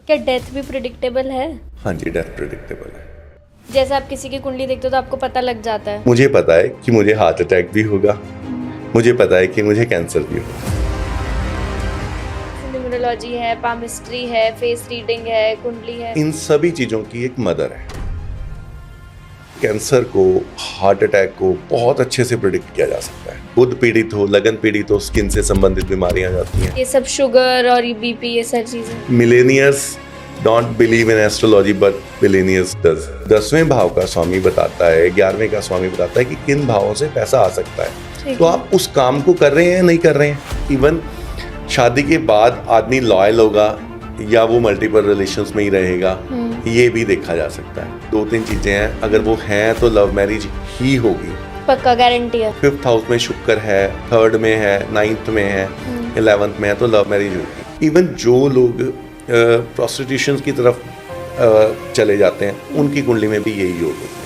क्या डेथ भी प्रिडिक्टेबल है? हाँ जी, डेथ प्रिडिक्टेबल है। जैसे आप किसी की कुंडली देखते हो तो आपको पता लग जाता है? मुझे पता है कि मुझे हार्ट अटैक भी होगा, मुझे पता है कि मुझे कैंसर भी होगा। न्यूमरोलॉजी है, पामिस्ट्री है, फेस रीडिंग है, कुंडली है, इन सभी चीजों की एक मदर है। कैंसर को, हार्ट अटैक को बहुत अच्छे से प्रिडिक्ट किया जा सकता है। बुध पीड़ित हो, लगन पीड़ित हो, स्किन से संबंधित बीमारियां जाती हैं। ये सब शुगर और ये बीपी, ये सारी चीजें। Millionaires don't believe in astrology but billionaires does. 10वें भाव का स्वामी बताता है, 11वें का स्वामी बताता है कि किन भावों से पैसा आ सकता है। तो आप उस काम को कर रहे हैं या नहीं कर रहे हैं। इवन शादी के बाद आदमी लॉयल होगा या वो मल्टीपल रिलेशंस में ही रहेगा, ये भी देखा जा सकता है। 2-3 चीजें हैं, अगर वो हैं तो लव मैरिज ही होगी, पक्का गारंटी है। 5th हाउस में शुक्र है, 3rd में है, 9th में है, 11th में है, तो लव मैरिज होगी। इवन जो लोग प्रोस्टिट्यूशन की तरफ चले जाते हैं, उनकी कुंडली में भी यही योग होते हैं।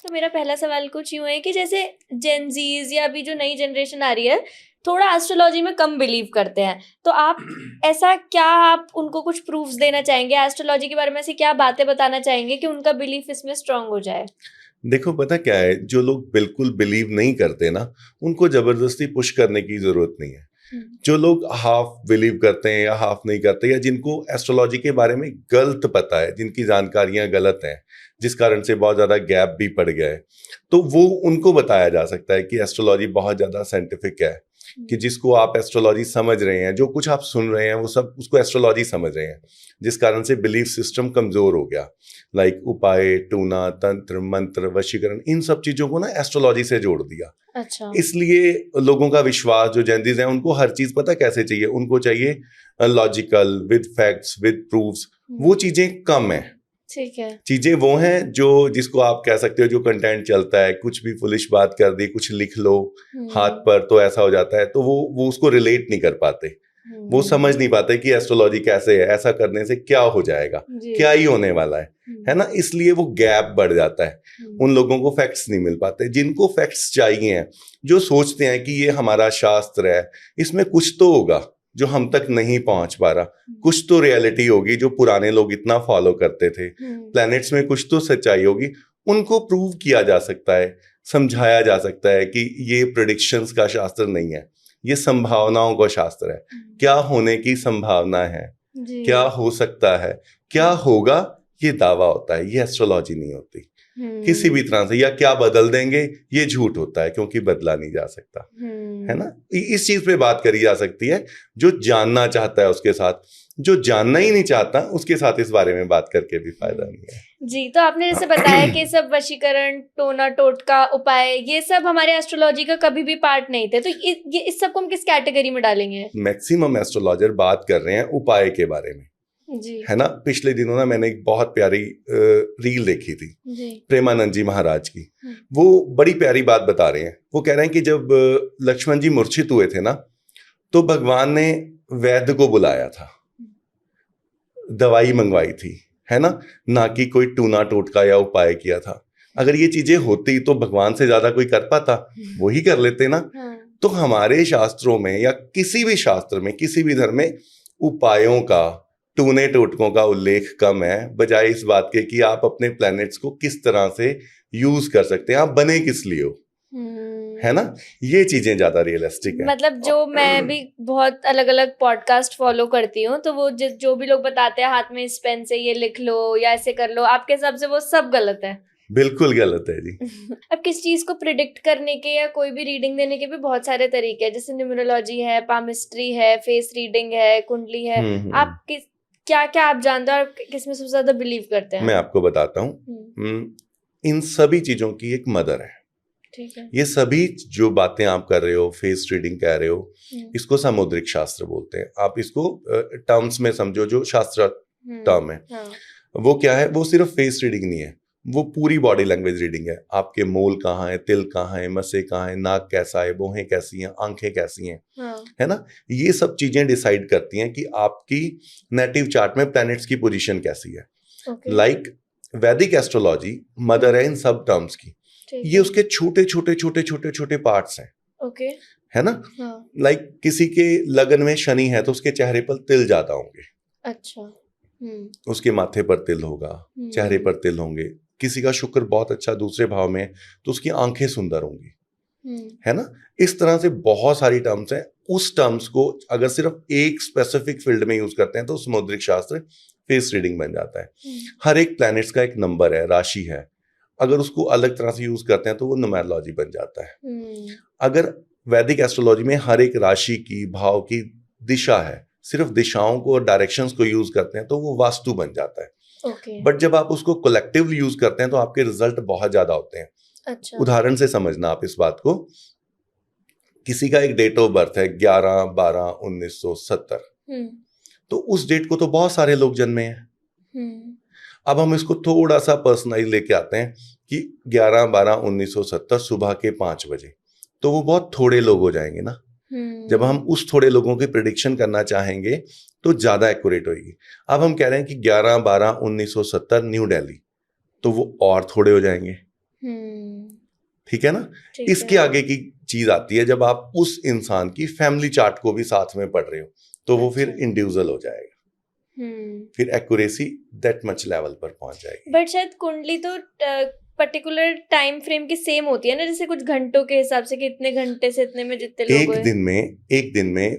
तो मेरा पहला सवाल कुछ यूं है कि जैसे जेनजीज या अभी जो नई जनरेशन आ रही है थोड़ा एस्ट्रोलॉजी में कम बिलीव करते हैं, तो आप ऐसा क्या आप उनको कुछ प्रूफ्स देना चाहेंगे एस्ट्रोलॉजी के बारे में, ऐसी क्या बातें बताना चाहेंगे कि उनका बिलीफ इसमें स्ट्रांग हो जाए? देखो, पता क्या है, जो लोग बिल्कुल बिलीव नहीं करते ना, उनको जबरदस्ती पुश करने की जरूरत नहीं है। जो लोग हाफ बिलीव करते हैं या हाफ नहीं करते, या जिनको एस्ट्रोलॉजी के बारे में गलत पता है, जिनकी जानकारियां गलत हैं, जिस कारण से बहुत ज्यादा गैप भी पड़ गया है, तो वो उनको बताया जा सकता है कि एस्ट्रोलॉजी बहुत ज्यादा साइंटिफिक है, कि जिसको आप एस्ट्रोलॉजी समझ रहे हैं, जो कुछ आप सुन रहे हैं, वो सब उसको एस्ट्रोलॉजी समझ रहे हैं, जिस कारण से बिलीफ सिस्टम कमजोर हो गया। लाइक उपाय, टूना, तंत्र, मंत्र, वशीकरण, इन सब चीजों को ना एस्ट्रोलॉजी से जोड़ दिया। अच्छा। इसलिए लोगों का विश्वास, जो जैनजीज हैं, उनको हर चीज पता कैसे चाहिए, उनको चाहिए logical, with facts, with proofs. वो चीजें कम है। ठीक है। चीजें वो हैं जो, जिसको आप कह सकते हो, जो कंटेंट चलता है, कुछ भी फुलिश बात कर दी, कुछ लिख लो हाथ पर तो ऐसा हो जाता है, तो वो उसको रिलेट नहीं कर पाते। वो समझ नहीं पाते कि एस्ट्रोलॉजी कैसे है, ऐसा करने से क्या हो जाएगा, क्या ही होने वाला है ना। इसलिए वो गैप बढ़ जाता है, उन लोगों को फैक्ट्स नहीं मिल पाते। जिनको फैक्ट्स चाहिए हैं, जो सोचते हैं कि ये हमारा शास्त्र है, इसमें कुछ तो होगा जो हम तक नहीं पहुंच पा रहा, कुछ तो रियलिटी होगी जो पुराने लोग इतना फॉलो करते थे, प्लैनेट्स में कुछ तो सच्चाई होगी, उनको प्रूव किया जा सकता है, समझाया जा सकता है कि ये प्रेडिक्शंस का शास्त्र नहीं है, ये संभावनाओं का शास्त्र है। क्या होने की संभावना है, क्या हो सकता है, क्या होगा, ये दावा होता है, ये एस्ट्रोलॉजी नहीं होती किसी भी तरह से। या क्या बदल देंगे, ये झूठ होता है, क्योंकि बदला नहीं जा सकता, है ना। इस चीज पे बात करी जा सकती है। जो जानना चाहता है उसके साथ, जो जानना ही नहीं चाहता उसके साथ इस बारे में बात करके भी फायदा नहीं है। जी, तो आपने जैसे बताया कि सब वशीकरण, टोना टोटका, उपाय, ये सब हमारे एस्ट्रोलॉजी का कभी भी पार्ट नहीं थे, तो ये इस सब को हम किस कैटेगरी में डालेंगे? मैक्सिमम एस्ट्रोलॉजर बात कर रहे हैं उपाय के बारे में, जी, है ना। पिछले दिनों ना मैंने एक बहुत प्यारी रील देखी थी प्रेमानंद जी महाराज की। वो बड़ी प्यारी बात बता रहे हैं। वो कह रहे हैं कि जब लक्ष्मण जी मूर्छित हुए थे ना, तो भगवान ने वैद्य को बुलाया था, दवाई मंगवाई थी, है ना कि कोई टूना टोटका या उपाय किया था। अगर ये चीजें होती तो भगवान से ज्यादा कोई कर पाता, वो ही कर लेते ना। तो हमारे शास्त्रों में या किसी भी शास्त्र में, किसी भी धर्म में उपायों का, टूने टोटकों का उल्लेख कम है, बजाय इस बात के कि आप अपने प्लैनेट्स को किस तरह से यूज कर सकते हैं, आप बने किस लिए हो, है ना। ये चीजें ज्यादा रियलिस्टिक है। मतलब जो मैं भी बहुत अलग अलग पॉडकास्ट फॉलो करती हूँ, तो वो जो भी लोग बताते हैं हाथ में इस पेन से ये लिख लो या ऐसे कर लो, आपके हिसाब से वो सब गलत है? बिल्कुल गलत है जी। अब किस चीज को प्रिडिक्ट करने के या कोई भी रीडिंग देने के भी बहुत सारे तरीके हैं, जैसे न्यूमरोलॉजी है, पामिस्ट्री है, फेस रीडिंग है, कुंडली है। आप क्या क्या आप जानते हो और किसमें सबसे ज्यादा बिलीव करते हैं? मैं आपको बताता हूँ। इन सभी चीजों की एक मदर है। ठीक है। ये सभी जो बातें आप कर रहे हो, फेस रीडिंग कह रहे हो, इसको सामुद्रिक शास्त्र बोलते हैं। आप इसको टर्म्स में समझो, जो शास्त्र टर्म है। वो क्या है, वो सिर्फ फेस रीडिंग नहीं है, वो पूरी बॉडी लैंग्वेज रीडिंग है। आपके मोल कहाँ है, तिल कहाँ है, मसे कहाँ है, नाक कैसा है, भौहें कैसी हैं, आंखें कैसी हैं, है ना। ये सब चीजें डिसाइड करती हैं कि आपकी नेटिव चार्ट में प्लैनेट्स की पोजीशन कैसी है। लाइक वैदिक एस्ट्रोलॉजी मदर है इन सब टर्म्स की। ये उसके छोटे छोटे छोटे छोटे छोटे पार्ट्स हैं, है ना? हाँ, लाइक किसी के लगन में शनि है तो उसके चेहरे पर तिल ज्यादा होंगे, अच्छा। उसके माथे पर तिल होगा, चेहरे पर तिल होंगे। किसी का शुक्र बहुत अच्छा दूसरे भाव में है तो उसकी आंखें सुंदर होंगी, है ना? इस तरह से बहुत सारी टर्म्स हैं। उस टर्म्स को अगर सिर्फ एक स्पेसिफिक फील्ड में यूज करते हैं तो समुद्रिक शास्त्र फेस रीडिंग बन जाता है। हर एक प्लैनेट्स का एक नंबर है, राशि है, अगर उसको अलग तरह से यूज करते हैं तो वो न्यूमेरोलॉजी बन जाता है। अगर वैदिक एस्ट्रोलॉजी में हर एक राशि की, भाव की दिशा है, सिर्फ दिशाओं को और डायरेक्शंस को यूज करते हैं तो वो वास्तु बन जाता है। बट जब आप उसको कलेक्टिवली यूज करते हैं तो आपके रिजल्ट बहुत ज्यादा होते हैं। अच्छा। उदाहरण से समझना आप इस बात को, किसी का एक डेट ऑफ बर्थ है 11/12/1970, तो उस डेट को तो बहुत सारे लोग जन्मे हैं। अब हम इसको थोड़ा सा पर्सनलाइज लेके आते हैं कि 11/12/1970 सुबह के 5 बजे, तो वो बहुत थोड़े लोग हो जाएंगे ना। जब हम उस थोड़े लोगों की प्रिडिक्शन करना चाहेंगे तो ज्यादा एक्यूरेट होगी। अब हम कह रहे हैं कि 11/12/1970 न्यू दिल्ली, तो वो और थोड़े हो जाएंगे, ठीक है ना? इसके आगे की चीज आती है जब आप उस इंसान की फैमिली चार्ट को भी साथ में पढ़ रहे हो तो वो फिर इंडिविजुअल हो जाएगा, फिर एक्यूरेसी दैट मच लेवल पर पहुंच जाएगी। बट शायद कुंडली तो पर्टिकुलर टाइम फ्रेम की सेम होती है ना, जैसे कुछ घंटों के हिसाब से कि इतने घंटे से इतने में जितने लोग एक दिन में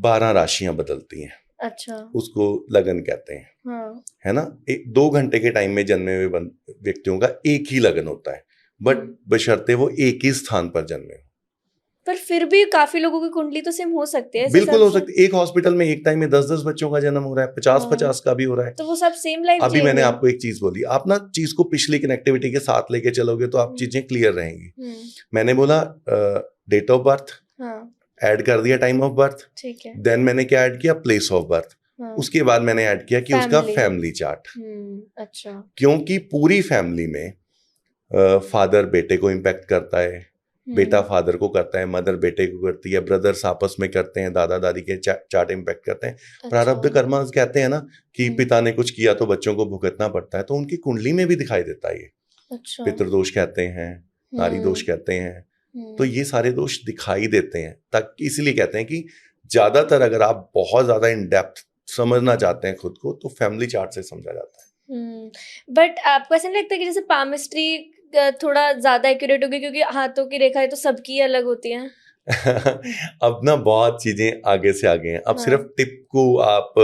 12 राशियां बदलती हैं। अच्छा, उसको लगन कहते हैं। हाँ। है ना? 2 घंटे के टाइम में जन्मे हुए व्यक्तियों का एक ही लगन होता है, बट बशर्ते वो एक ही स्थान पर जन्मे हो। पर फिर भी काफी लोगों की कुंडली तो सेम हो सकती है। बिल्कुल हो सकती है। एक हॉस्पिटल में एक टाइम में 10-10 बच्चों का जन्म हो रहा है, 50-50 का भी हो रहा है, तो वो सब सेम लाइफ अभी मैंने आपको एक चीज बोली, आप ना चीज को पिछली कनेक्टिविटी के साथ लेके चलोगे तो आप चीजें क्लियर रहेंगी। मैंने बोला डेट ऑफ बर्थ, ऐड कर दिया टाइम ऑफ बर्थ, ठीक है। देन मैंने क्या ऐड किया? Place of birth. उसके बाद मैंने ऐड किया कि उसका फैमिली चार्ट। अच्छा। क्योंकि पूरी फैमिली में फादर बेटे को इम्पैक्ट करता है, बेटा फादर को करता है, मदर बेटे को करती है, ब्रदर्स आपस में करते हैं, दादा दादी के चार्ट इम्पैक्ट करते हैं। अच्छा। प्रारब्ध कर्म कहते हैं ना कि पिता ने कुछ किया तो बच्चों को भुगतना पड़ता है, तो उनकी कुंडली में भी दिखाई देता है ये। अच्छा। पितृदोष कहते हैं, नारी दोष कहते हैं, तो ये सारे दोष दिखाई देते हैं। तक इसलिए कहते हैं कि ज्यादातर अगर आप बहुत ज्यादा इन डेप्थ समझना चाहते हैं खुद को तो फैमिली चार्ट से समझा जाता है। बट आपको ऐसा नहीं लगता कि जैसे पामिस्ट्री थोड़ा ज्यादा एक्यूरेट होगी क्योंकि हाथों की रेखाएं तो सबकी अलग होती हैं? अब ना बहुत चीजें आगे से आगे हैं। अब सिर्फ टिप को आप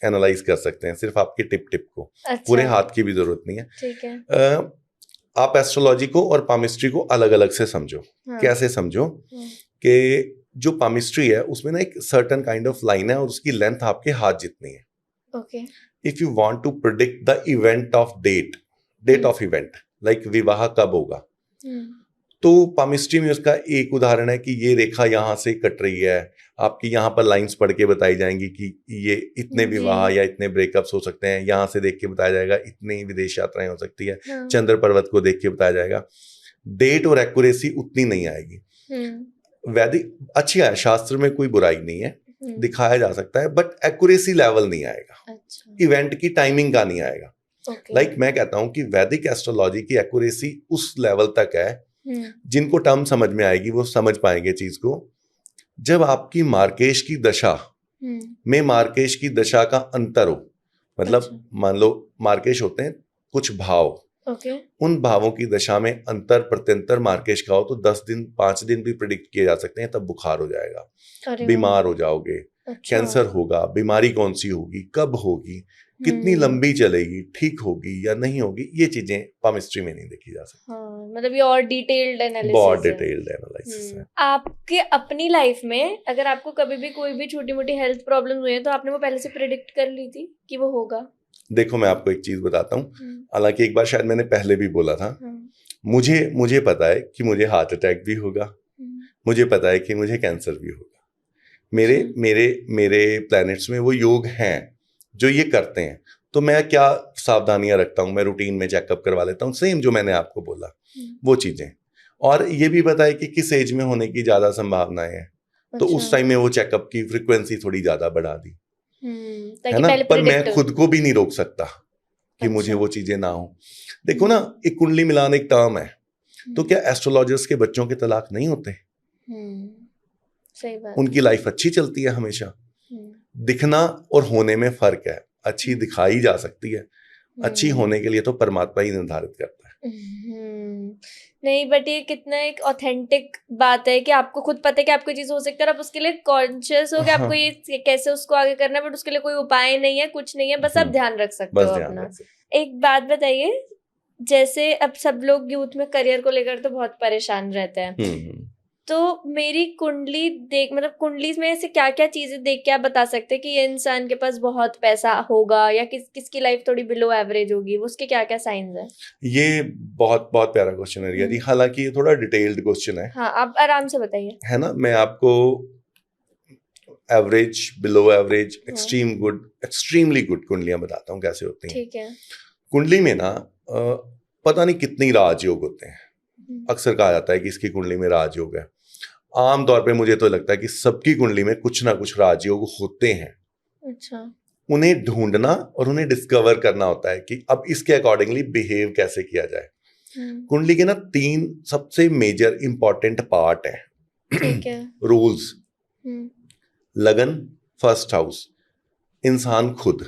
एनालाइज कर सकते हैं, सिर्फ आपके टिप को। अच्छा। पूरे हाथ की भी जरूरत नहीं है। ठीक है। आप एस्ट्रोलॉजी को और पामिस्ट्री को अलग अलग से समझो। कैसे समझो? कि जो पामिस्ट्री है उसमें ना एक सर्टेन काइंड ऑफ लाइन है और उसकी लेंथ आपके हाथ जितनी है। Okay. If you want to predict the event of date of event, like विवाह कब होगा, तो पामिस्ट्री में उसका एक उदाहरण है कि ये रेखा यहाँ से कट रही है, आपकी यहाँ पर लाइंस पढ़ के बताई जाएंगी कि ये इतने विवाह या इतने ब्रेकअप्स हो सकते हैं। यहाँ से देख के बताया जाएगा इतनी विदेश यात्राएं हो सकती है। चंद्र पर्वत को देख के बताया जाएगा। डेट और एक्यूरेसी उतनी नहीं आएगी। वैदिक अच्छी है, शास्त्र में कोई बुराई नहीं है, दिखाया जा सकता है, बट एक्यूरेसी लेवल नहीं आएगा। अच्छा। इवेंट की टाइमिंग का नहीं आएगा। लाइक मैं कहता हूं कि वैदिक एस्ट्रोलॉजी की एक्यूरेसी उस लेवल तक है, जिनको टर्म समझ में आएगी वो समझ पाएंगे चीज को। जब आपकी मार्केश की दशा में मार्केश की दशा का अंतर हो, मतलब मान लो मार्केश होते हैं कुछ भाव, उन भावों की दशा में अंतर प्रत्यंतर मार्केश का हो तो 10 दिन 5 दिन भी प्रिडिक्ट किए जा सकते हैं। तब बुखार हो जाएगा, बीमार हो जाओगे, कैंसर होगा, बीमारी कौन सी होगी, कब होगी, कितनी लंबी चलेगी, ठीक होगी या नहीं होगी, ये चीजें पामिस्ट्री में नहीं देखी जा सकती। मतलब ये और डिटेल्ड एनालिसिस है। बहुत डिटेल्ड एनालिसिस है। आपके अपनी लाइफ में अगर आपको कभी भी कोई भी छोटी मोटी हेल्थ प्रॉब्लम हुई है तो आपने वो पहले से प्रेडिक्ट कर ली थी कि वो होगा? देखो मैं आपको एक चीज बताता हूँ, हालांकि एक बार शायद मैंने पहले भी बोला था, मुझे पता है कि मुझे हार्ट अटैक भी होगा, मुझे पता है कि मुझे कैंसर भी होगा। मेरे प्लैनेट्स में वो योग हैं जो ये करते हैं, तो मैं क्या सावधानियां रखता हूँ, मैं रूटीन में चेकअप करवा लेता हूँ, सेम जो मैंने आपको बोला वो चीजें। और ये भी पता है कि किस एज में होने की ज्यादा संभावनाएं हैं, तो उस टाइम में वो चेकअप की फ्रिक्वेंसी थोड़ी ज्यादा बढ़ा दी, है ना। पर मैं खुद को भी नहीं रोक सकता कि मुझे वो चीजें ना हो। देखो ना, एक कुंडली मिलान एक टर्म है, तो क्या एस्ट्रोलॉजर्स के बच्चों के तलाक नहीं होते? सही बात। उनकी लाइफ अच्छी चलती है हमेशा। दिखना और होने में फर्क है। अच्छी दिखाई जा सकती है, अच्छी होने के लिए तो परमात्मा ही निर्धारित करता है। नहीं, बट ये कितना एक ऑथेंटिक बात है कि आपको खुद पता है कि आपको चीज हो सकती है और आप उसके लिए कॉन्शियस हो कि आपको ये कैसे उसको आगे करना है, बट उसके लिए कोई उपाय नहीं है, कुछ नहीं है, बस आप ध्यान रख सकते हो अपना। एक बात बताइए, जैसे अब सब लोग यूथ में करियर को लेकर तो बहुत परेशान रहते हैं, तो मेरी कुंडली देख, मतलब कुंडली में ऐसे क्या क्या चीजें देख के आप बता सकते हैं कि ये इंसान के पास बहुत पैसा होगा या किसकी लाइफ थोड़ी बिलो एवरेज होगी, उसके क्या क्या साइंस है? ये बहुत बहुत प्यारा क्वेश्चन है रिया, हालांकि ये थोड़ा डिटेल्ड क्वेश्चन है। हाँ, आप आराम से बताइए। है ना, मैं आपको average, below average, extreme good, extremely good कुंडलियां बताता हूँ कैसे होती हैं। ठीक है। कुंडली में ना पता नहीं कितनी राजयोग होते हैं। अक्सर कहा जाता है कि इसकी कुंडली में राजयोग है। आमतौर पे मुझे तो लगता है कि सबकी कुंडली में कुछ ना कुछ राजयोग होते हैं। अच्छा। उन्हें ढूंढना और उन्हें डिस्कवर करना होता है कि अब इसके अकॉर्डिंगली बिहेव कैसे किया जाए। कुंडली के ना 3 सबसे मेजर इंपॉर्टेंट पार्ट है। ठीक है। रूल्स। लगन, फर्स्ट हाउस, इंसान खुद,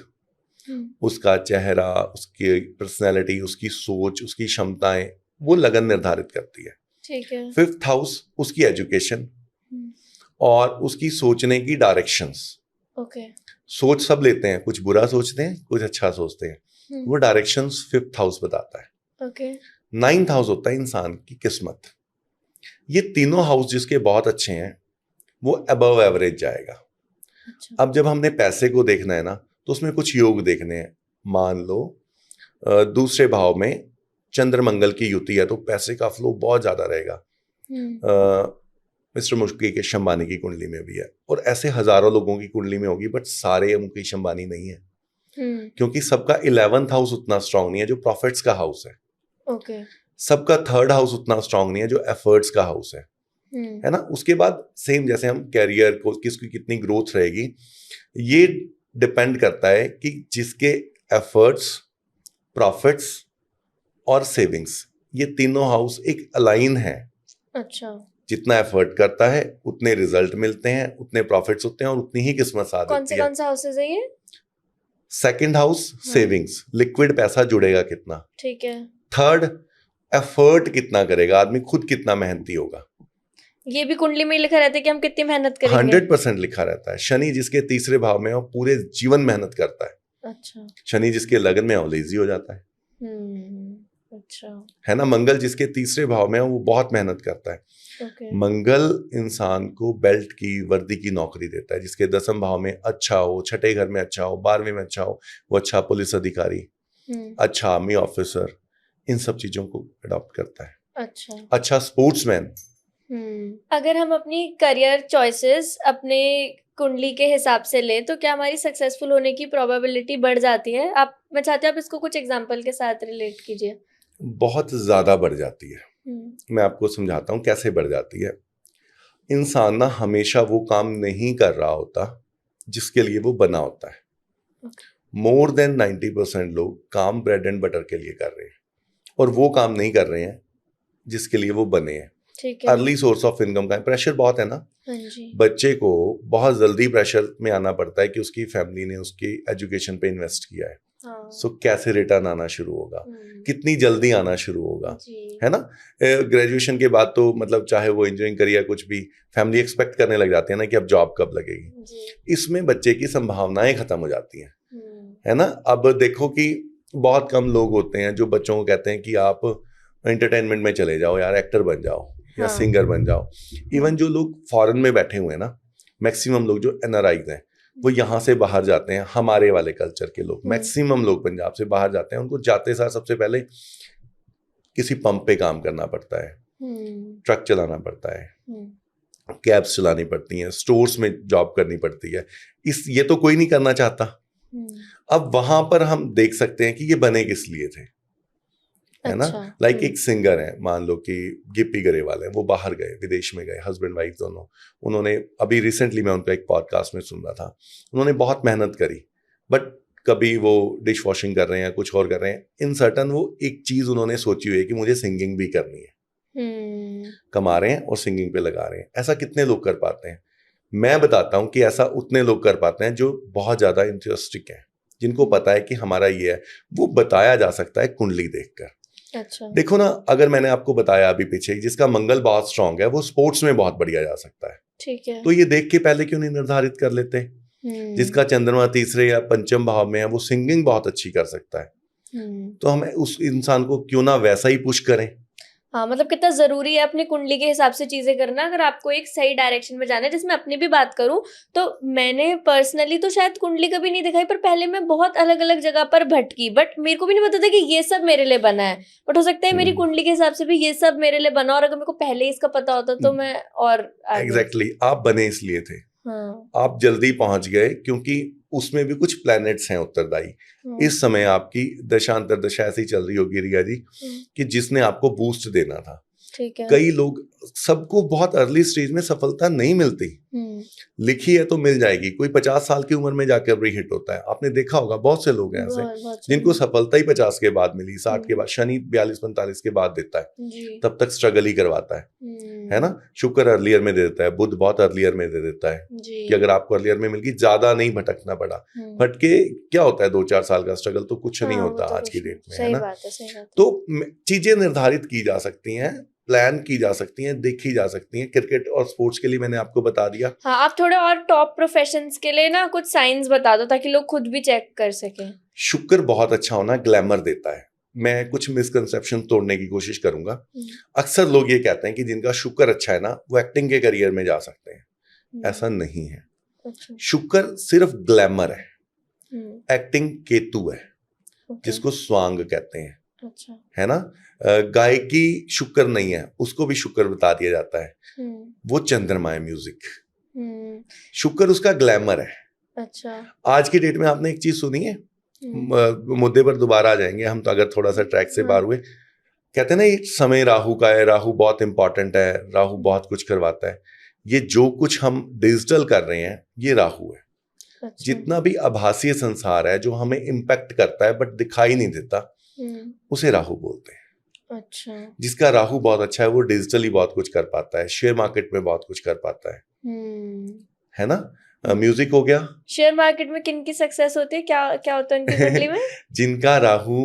उसका चेहरा, उसकी पर्सनैलिटी, उसकी सोच, उसकी क्षमताएं, वो लगन निर्धारित करती है। ठीक है। 5th हाउस उसकी एजुकेशन और उसकी सोचने की डायरेक्शंस। ओके। सोच सब लेते हैं, कुछ बुरा सोचते हैं, कुछ अच्छा सोचते हैं। वो डायरेक्शंस 5th हाउस बताता है। ओके। 9th हाउस होता है इंसान की किस्मत। ये तीनों हाउस जिसके बहुत अच्छे हैं वो अबव एवरेज जाएगा। अच्छा। अब जब हमने पैसे को देखना है ना, तो उसमें कुछ योग देखने हैं। मान लो दूसरे भाव में चंद्र मंगल की युति है तो पैसे का फ्लो बहुत ज्यादा रहेगा। मिस्टर मुकेश अंबानी की कुंडली में भी है और ऐसे हजारों लोगों की कुंडली में होगी, बट सारे मुकेश अंबानी नहीं है। क्योंकि सबका 11th हाउस उतना स्ट्रांग नहीं है जो प्रॉफिट्स का हाउस है। ओके। सबका 3rd हाउस उतना स्ट्रांग नहीं है जो एफर्ट्स का हाउस है ना। उसके बाद सेम जैसे हम कैरियर को किसकी कितनी ग्रोथ रहेगी, ये डिपेंड करता है कि जिसके एफर्ट्स, प्रॉफिट्स और सेविंग्स, ये तीनों हाउस एक अलाइन है। अच्छा। जितना एफर्ट करता है उतने रिजल्ट मिलते हैं, उतने प्रॉफिट्स होते हैं और उतनी ही किस्मत साथ देती है। कौन सा हाउसेस है ये? 2nd हाउस सेविंग्स, लिक्विड पैसा जुड़ेगा कितना। ठीक है। 3rd एफर्ट कितना करेगा आदमी, खुद कितना मेहनती होगा। ये भी कुंडली में लिखा रहता है कि हम कितनी मेहनत करेंगे। 100% लिखा रहता है। शनि जिसके 3रे भाव में है वो पूरे जीवन मेहनत करता है। अच्छा। शनि जिसके लगन में है वो लेजी हो जाता है। अच्छा। है ना। मंगल जिसके 3रे भाव में है वो बहुत मेहनत करता है। मंगल इंसान को बेल्ट की, वर्दी की नौकरी देता है। जिसके 10th भाव में अच्छा हो, 6ठे घर में अच्छा हो, 12वें में अच्छा हो, वो अच्छा पुलिस अधिकारी, अच्छा आर्मी ऑफिसर, इन सब चीजों को अडॉप्ट करता है। अच्छा स्पोर्ट्समैन। अगर हम अपनी करियर चॉइसेस अपने कुंडली के हिसाब से ले तो क्या हमारी सक्सेसफुल होने की प्रोबेबिलिटी बढ़ जाती है? मैं चाहती हूँ आप इसको कुछ एग्जांपल के साथ रिलेट कीजिए। बहुत ज्यादा बढ़ जाती है। मैं आपको समझाता हूँ कैसे बढ़ जाती है। इंसान ना हमेशा वो काम नहीं कर रहा होता जिसके लिए वो बना होता है। मोर देन 90% लोग काम ब्रेड एंड बटर के लिए कर रहे हैं और वो काम नहीं कर रहे हैं जिसके लिए वो बने हैं। अर्ली सोर्स ऑफ इनकम का प्रेशर बहुत है ना। बच्चे को बहुत जल्दी प्रेशर में आना पड़ता है कि उसकी फैमिली ने उसकी एजुकेशन पे इन्वेस्ट किया है। सो कैसे रिटर्न आना शुरू होगा, कितनी जल्दी आना शुरू होगा, है ना। ग्रेजुएशन के बाद तो मतलब चाहे वो इंजीनियरिंग करिए या कुछ भी, फैमिली एक्सपेक्ट करने लग जाती है ना कि अब जॉब कब लगेगी। इसमें बच्चे की संभावनाएं खत्म हो जाती हैं, है ना। अब देखो कि बहुत कम लोग होते हैं जो बच्चों को कहते हैं कि आप एंटरटेनमेंट में चले जाओ यार, एक्टर बन जाओ या सिंगर बन जाओ। इवन जो लोग फॉरेन में बैठे हुए हैं ना, मैक्सिमम लोग जो एनआरआईज हैं वो यहाँ से बाहर जाते हैं। हमारे वाले कल्चर के लोग, मैक्सिमम लोग पंजाब से बाहर जाते हैं। उनको जाते सार सबसे पहले किसी पंप पे काम करना पड़ता है, ट्रक चलाना पड़ता है, कैब्स चलानी पड़ती हैं, स्टोर्स में जॉब करनी पड़ती है। ये तो कोई नहीं करना चाहता। अब वहां पर हम देख सकते हैं कि ये बने किस लिए थे, है ना। लाइक एक सिंगर है, मान लो कि गिप्पी गरेवाल है, वो बाहर गए, विदेश में गए, हस्बैंड वाइफ दोनों। उन्होंने अभी रिसेंटली मैं उनका एक पॉडकास्ट में सुन रहा था, उन्होंने बहुत मेहनत करी, बट कभी वो डिश वॉशिंग कर रहे हैं, कुछ और कर रहे हैं। इन सर्टन वो एक चीज उन्होंने सोची हुई है कि मुझे सिंगिंग भी करनी है। कमा रहे हैं और सिंगिंग पे लगा रहे हैं। ऐसा कितने लोग कर पाते हैं? मैं बताता हूँ कि ऐसा उतने लोग कर पाते हैं जो बहुत ज्यादा इंटरेस्टिक हैं, जिनको पता है कि हमारा ये है। वो बताया जा सकता है कुंडली देखकर। अच्छा। देखो ना, अगर मैंने आपको बताया अभी पीछे जिसका मंगल बहुत स्ट्रांग है वो स्पोर्ट्स में बहुत बढ़िया जा सकता है, ठीक है। तो ये देख के पहले क्यों नहीं निर्धारित कर लेते? जिसका चंद्रमा तीसरे या पंचम भाव में है वो सिंगिंग बहुत अच्छी कर सकता है, तो हम उस इंसान को क्यों ना वैसा ही पुश करें। हाँ, मतलब कितना जरूरी है अपनी कुंडली के हिसाब से चीजें करना। अगर आपको एक सही डायरेक्शन में जाना है, जिसमें अपनी भी बात करूं तो मैंने पर्सनली तो शायद कुंडली कभी नहीं दिखाई, पर पहले मैं बहुत अलग अलग जगह पर भटकी, बट मेरे को भी नहीं पता था कि ये सब मेरे लिए बना है। बट हो सकता है मेरी कुंडली के हिसाब से भी ये सब मेरे लिए बना, और अगर मेरे को पहले इसका पता होता तो मैं और एग्जैक्टली आप बने इसलिए थे। हाँ। आप जल्दी पहुंच गए क्योंकि उसमें भी कुछ प्लैनेट्स हैं उत्तरदायी। इस समय आपकी दशांतर दशा ऐसी चल रही होगी रिया जी कि जिसने आपको बूस्ट देना था। ठीक है। कई लोग, सबको बहुत अर्ली स्टेज में सफलता नहीं मिलती, लिखी है तो मिल जाएगी। कोई 50 साल की उम्र में जाकर भी हिट होता है। आपने देखा होगा बहुत से लोग हैं ऐसे जिनको सफलता ही 50 के बाद मिली, 60 के बाद। शनि 42-45 के बाद देता है, तब तक स्ट्रगल ही करवाता है ना। शुक्र अर्लियर में दे देता है, बुध बहुत अर्लियर में दे देता है कि अगर आपको अर्लियर में मिल गई, ज्यादा नहीं भटकना पड़ा। भटके क्या होता है, 2-4 साल का स्ट्रगल तो कुछ नहीं होता आज की डेट में, है ना। तो चीजें निर्धारित की जा सकती हैं, प्लान की जा सकती हैं, देखी जा सकती हैं। क्रिकेट और स्पोर्ट्स के लिए मैंने आपको बता दिया। हाँ, आप थोड़े और टॉप प्रोफेशंस के लिए ना कुछ साइंस बता दो ताकि लोग खुद भी चेक कर सकें। शुक्र बहुत अच्छा होना ग्लैमर देता है। मैं कुछ मिसकंसेप्शन तोड़ने की कोशिश करूंगा। अक्सर लोग ये कहते हैं कि जिनका शुक्र अच्छा है ना वो एक्टिंग के करियर में जा सकते हैं। ऐसा नहीं है। शुक्र सिर्फ ग्लैमर है, एक्टिंग केतु है, जिसको स्वांग कहते हैं। अच्छा। है ना। गायकी शुक्र नहीं है, उसको भी शुक्र बता दिया जाता है। वो चंद्रमा है म्यूजिक। शुक्र उसका ग्लैमर है। अच्छा। आज की डेट में आपने एक चीज सुनी है, मुद्दे पर दोबारा आ जाएंगे हम तो अगर थोड़ा सा ट्रैक से बाहर हुए। कहते हैं ना ये समय राहु का है, राहु बहुत इंपॉर्टेंट है, राहु बहुत कुछ करवाता है। ये जो कुछ हम डिजिटल कर रहे हैं ये राहु है। अच्छा। जितना भी आभासीय संसार है जो हमें इम्पैक्ट करता है बट दिखाई नहीं देता, उसे राहु बोलते हैं। अच्छा। जिसका राहु बहुत अच्छा है वो डिजिटली बहुत कुछ कर पाता है, शेयर मार्केट में बहुत कुछ कर पाता है ना। म्यूजिक हो गया। शेयर मार्केट में किन की सक्सेस होती है, क्या क्या होता है उनकी कुंडली में? जिनका राहु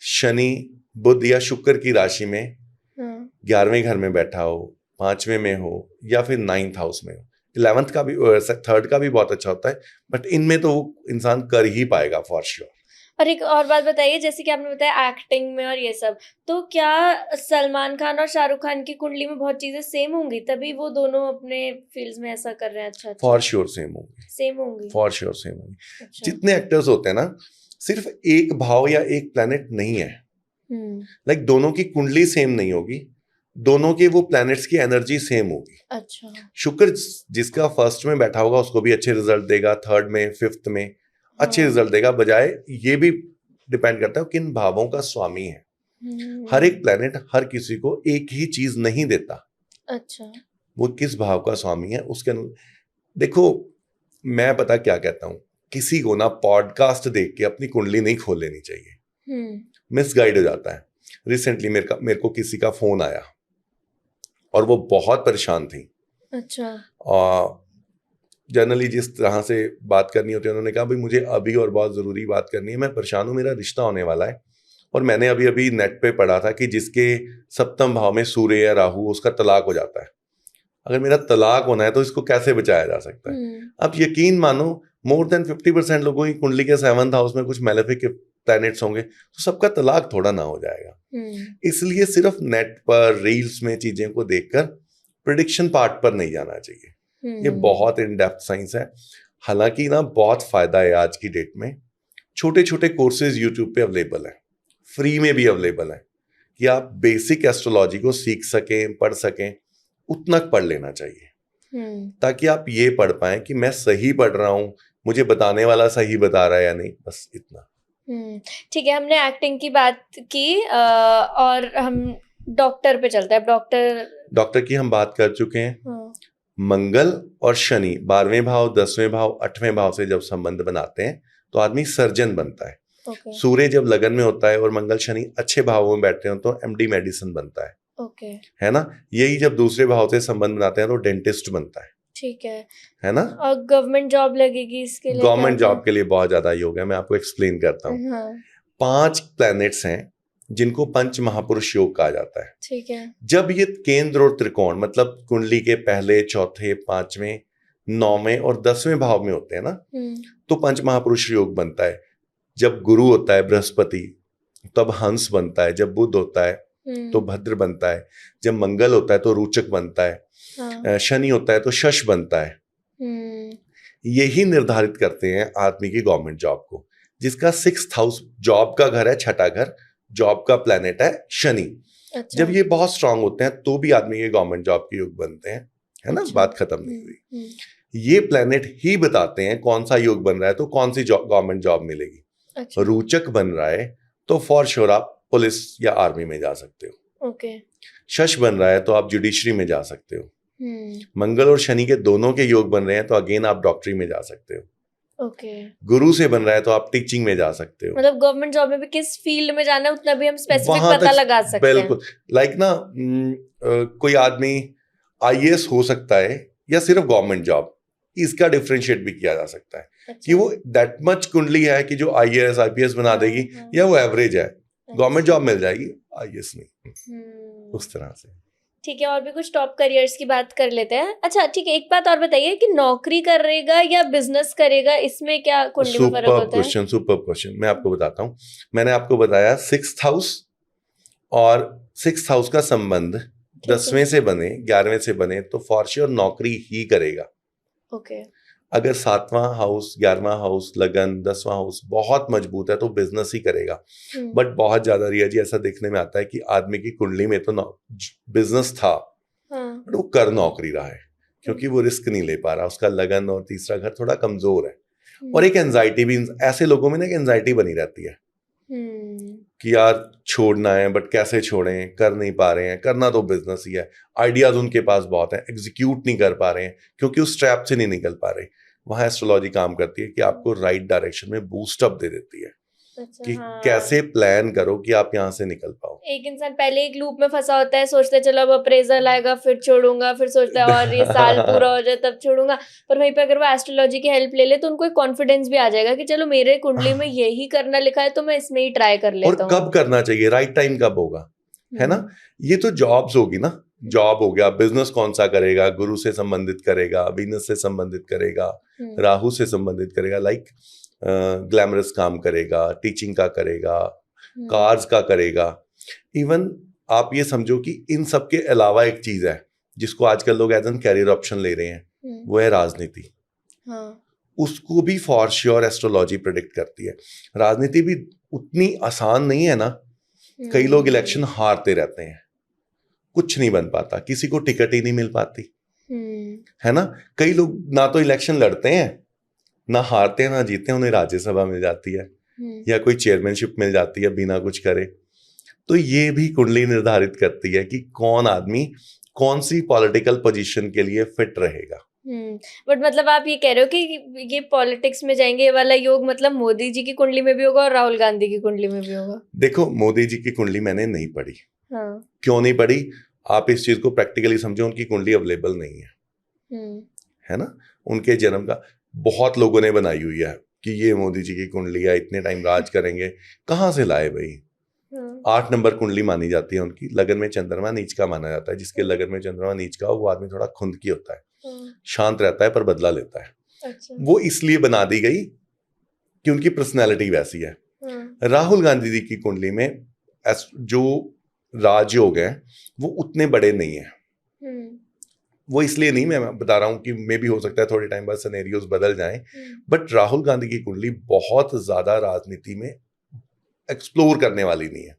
शनि बुध या शुक्र की राशि में 11वें घर में बैठा हो, 5वें में हो या फिर 9th हाउस में हो। 11th का भी, 3rd का भी बहुत अच्छा होता है, बट इनमें तो वो इंसान कर ही पाएगा फॉर श्योर। और एक और बात बताइए, जैसे कि आपने बताया एक्टिंग में और ये सब, तो क्या सलमान खान और शाहरुख खान की कुंडली में बहुत चीजें सेम होंगी तभी वो दोनों अपने फील्ड्स में ऐसा कर रहे हैं? अच्छा। फॉर श्योर सेम होंगी, फॉर श्योर सेम होंगी। अच्छा। जितने एक्टर्स होते हैं ना, सिर्फ एक भाव या एक प्लैनेट नहीं है। लाइक दोनों की कुंडली सेम नहीं होगी, दोनों के वो प्लैनेट्स की एनर्जी सेम होगी। अच्छा। शुक्र जिसका फर्स्ट में बैठा होगा उसको भी अच्छे रिजल्ट देगा, 3rd में 5th में अच्छे रिजल्ट देगा। बजाय ये भी डिपेंड करता है किन भावों का स्वामी है। हर एक प्लेनेट हर किसी को एक ही चीज नहीं देता। अच्छा। वो किस भाव का स्वामी है उसके देखो, मैं पता क्या कहता हूँ, किसी को ना पॉडकास्ट देख के अपनी कुंडली नहीं खोल लेनी चाहिए, मिसगाइड हो जाता है। रिसेंटली मेरे को किसी का फोन आया और वो बहुत परेशान थी। अच्छा। जनरली जिस तरह से बात करनी होती है, उन्होंने कहा भाई मुझे अभी और बहुत ज़रूरी बात करनी है, मैं परेशान हूँ, मेरा रिश्ता होने वाला है और मैंने अभी नेट पे पढ़ा था कि जिसके 7th भाव में सूर्य या राहु, उसका तलाक हो जाता है। अगर मेरा तलाक होना है तो इसको कैसे बचाया जा सकता है? आप यकीन मानो मोर देन 50% लोगों की कुंडली के 7th हाउस में कुछ मैलेफिक प्लैनेट्स होंगे, तो सबका तलाक थोड़ा ना हो जाएगा। इसलिए सिर्फ नेट पर रील्स में चीज़ें को देखकर प्रेडिक्शन पार्ट पर नहीं जाना चाहिए। ये बहुत इन डेप्थ साइंस है। हालांकि ना बहुत फायदा है आज की डेट में। छोटे छोटे कोर्सेज यूट्यूब पे अवेलेबल है, फ्री में भी अवेलेबल है कि आप बेसिक एस्ट्रोलॉजी को सीख सकें, पढ़ सकें। उतना पढ़ लेना चाहिए ताकि आप ये पढ़ पाएं कि मैं सही पढ़ रहा हूं, मुझे बताने वाला सही बता रहा है या नहीं, बस इतना। ठीक है, हमने एक्टिंग की बात की और हम डॉक्टर पे चलते हैं। डॉक्टर की हम बात कर चुके हैं। मंगल और शनि 12वें भाव, 10वें भाव, 8वें भाव से जब संबंध बनाते हैं तो आदमी सर्जन बनता है। सूर्य जब लगन में होता है और मंगल शनि अच्छे भावों में बैठते हैं तो MD मेडिसिन बनता है। है ना। यही जब दूसरे भाव से संबंध बनाते हैं तो डेंटिस्ट बनता है। ठीक है ना। और गवर्नमेंट जॉब लगेगी इसके लिए? गवर्नमेंट जॉब के लिए बहुत ज्यादा योग है, मैं आपको एक्सप्लेन करता हूँ। हाँ 5 प्लैनेट्स हैं जिनको पंच महापुरुष योग कहा जाता है। ठीक है। जब ये केंद्र और त्रिकोण मतलब कुंडली के पहले, चौथे, 5वें, 9वें और 10वें भाव में होते हैं ना, तो पंच महापुरुष योग बनता है। जब गुरु होता है बृहस्पति तब हंस बनता है, जब बुध होता है तो भद्र बनता है, जब मंगल होता है तो रोचक बनता है, हाँ। शनि होता है तो शश बनता है। यही निर्धारित करते हैं आदमी की गवर्नमेंट जॉब को, जिसका 6th हाउस जॉब का घर है, छठा घर जॉब का प्लैनेट है शनि। अच्छा। जब ये बहुत स्ट्रांग होते हैं तो भी आदमी के गवर्नमेंट जॉब के योग बनते हैं, है ना। अच्छा। बात खत्म नहीं हुई। ये प्लैनेट ही बताते हैं कौन सा योग बन रहा है तो कौन सी गवर्नमेंट जॉब मिलेगी। अच्छा। रोचक बन रहा है तो फॉर श्योर आप पुलिस या आर्मी में जा सकते हो। ओके। शश बन रहा है तो आप जुडिशरी में जा सकते हो। मंगल और शनि के दोनों के योग बन रहे हैं तो अगेन आप डॉक्टरी में जा सकते हो। ओके। गुरु से बन रहा है तो आप टीचिंग में जा सकते हो। मतलब गवर्नमेंट जॉब में भी किस फील्ड में जाना है उतना भी हम स्पेसिफिक वहां पता तक लगा सकते हैं। बिल्कुल। लाइक ना कोई आदमी आईएएस हो सकता है या सिर्फ गवर्नमेंट जॉब, इसका डिफरेंशिएट भी किया जा सकता है। अच्छा। कि वो दैट मच कुंडली है कि जो आईएएस आईपीएस बना देगी, या वो एवरेज है, गवर्नमेंट जॉब मिल जाएगी, आईएएस नहीं। उस तरह से। ठीक है, और भी कुछ टॉप करियर्स की बात कर लेते हैं। अच्छा ठीक है, एक बात और बताइए कि नौकरी करेगा या बिजनेस करेगा, इसमें क्या कुंडली में फर्क होता है? सुपर क्वेश्चन, मैं आपको बताता हूँ। मैंने आपको बताया 6th हाउस और 6th हाउस का संबंध 10वें से बने, 11वें से बने तो फॉर श्योर नौकरी ही करेगा। ओके। अगर 7वां हाउस, 11वां हाउस, लगन, 10वां हाउस बहुत मजबूत है तो बिजनेस ही करेगा। बट बहुत ज्यादा रिया जी ऐसा देखने में आता है कि आदमी की कुंडली में तो बिजनेस था, बट वो कर नौकरी रहा है क्योंकि वो रिस्क नहीं ले पा रहा। उसका लगन और तीसरा घर थोड़ा कमजोर है। और एक एंजाइटी भी, ऐसे लोगों में ना एक एंजाइटी बनी रहती है कि यार छोड़ना है बट कैसे छोड़ें, कर नहीं पा रहे हैं, करना तो बिजनेस ही है, आइडियाज उनके पास बहुत है, एग्जीक्यूट नहीं कर पा रहे हैं क्योंकि उस ट्रैप से नहीं निकल पा रहे। वहां एस्ट्रोलॉजी काम करती है कि आपको राइट डायरेक्शन में बूस्ट अप दे देती है। अच्छा, कि हाँ। कैसे प्लान करो कि आप यहाँ से निकल पाओ। एक इंसान पहले एक लूप में फंसा होता है, सोचते चलो अब अप्रेजल आएगा फिर छोड़ूंगा, फिर सोचता है और ये साल पूरा हो जाए तब छोड़ूंगा। पर वहीं पे अगर वो एस्ट्रोलॉजी की हेल्प ले ले तो उनको एक कॉन्फिडेंस भी आ जाएगा कि चलो मेरे कुंडली में यही करना लिखा है तो मैं इसमें ही ट्राई कर लेता हूँ। और कब करना चाहिए, राइट टाइम कब होगा, है ना। ये तो जॉब्स होगी ना, जॉब हो गया, बिजनेस कौन सा करेगा, गुरु से संबंधित करेगा, वीनस से संबंधित करेगा, राहु से संबंधित करेगा, लाइक ग्लैमरस काम करेगा, टीचिंग का करेगा, कार्स का करेगा। इवन आप ये समझो कि इन सब के अलावा एक चीज है जिसको आजकल लोग एज एन कैरियर ऑप्शन ले रहे हैं, वो है राजनीति। उसको भी फॉर श्योर एस्ट्रोलॉजी प्रेडिक्ट करती है। राजनीति भी उतनी आसान नहीं है ना। कई लोग इलेक्शन हारते रहते हैं, कुछ नहीं बन पाता, किसी को टिकट ही नहीं मिल पाती, है ना। कई लोग ना तो इलेक्शन लड़ते हैं, ना हारते हैं, ना जीतते हैं, उन्हें राज्यसभा मिल जाती है या कोई चेयरमैनशिप मिल जाती है बिना कुछ करे। तो ये भी कुंडली निर्धारित करती है कि कौन आदमी कौन सी पॉलिटिकल पोजीशन के लिए फिट रहेगा। बट मतलब आप ये कह रहे हो कि ये पॉलिटिक्स में जाएंगे, ये वाला योग मतलब मोदी जी की कुंडली में भी होगा और राहुल गांधी की कुंडली में भी होगा? देखो, मोदी जी की कुंडली मैंने नहीं पढ़ी। क्यों नहीं पढ़ी, आप इस चीज को प्रैक्टिकली समझो, उनकी कुंडली अवेलेबल नहीं है ना। उनके जन्म का बहुत लोगों ने बनाई हुई है कि ये मोदी जी की कुंडली है, इतने टाइम राज करेंगे। कहाँ से लाए भाई? 8 नंबर कुंडली मानी जाती है उनकी। लगन में चंद्रमा नीच का माना जाता है। जिसके लगन में चंद्रमा नीच का हो वो आदमी थोड़ा खुंदकी होता है, शांत रहता है पर बदला लेता है। अच्छा। वो इसलिए बना दी गई कि उनकी पर्सनैलिटी वैसी है। राहुल गांधी जी की कुंडली में जो राजयोग है वो उतने बड़े नहीं है। वो इसलिए नहीं, मैं बता रहा हूं कि मे भी हो सकता है थोड़े टाइम बाद सिनेरियोस बदल जाएं, बट राहुल गांधी की कुंडली बहुत ज्यादा राजनीति में एक्सप्लोर करने वाली नहीं है।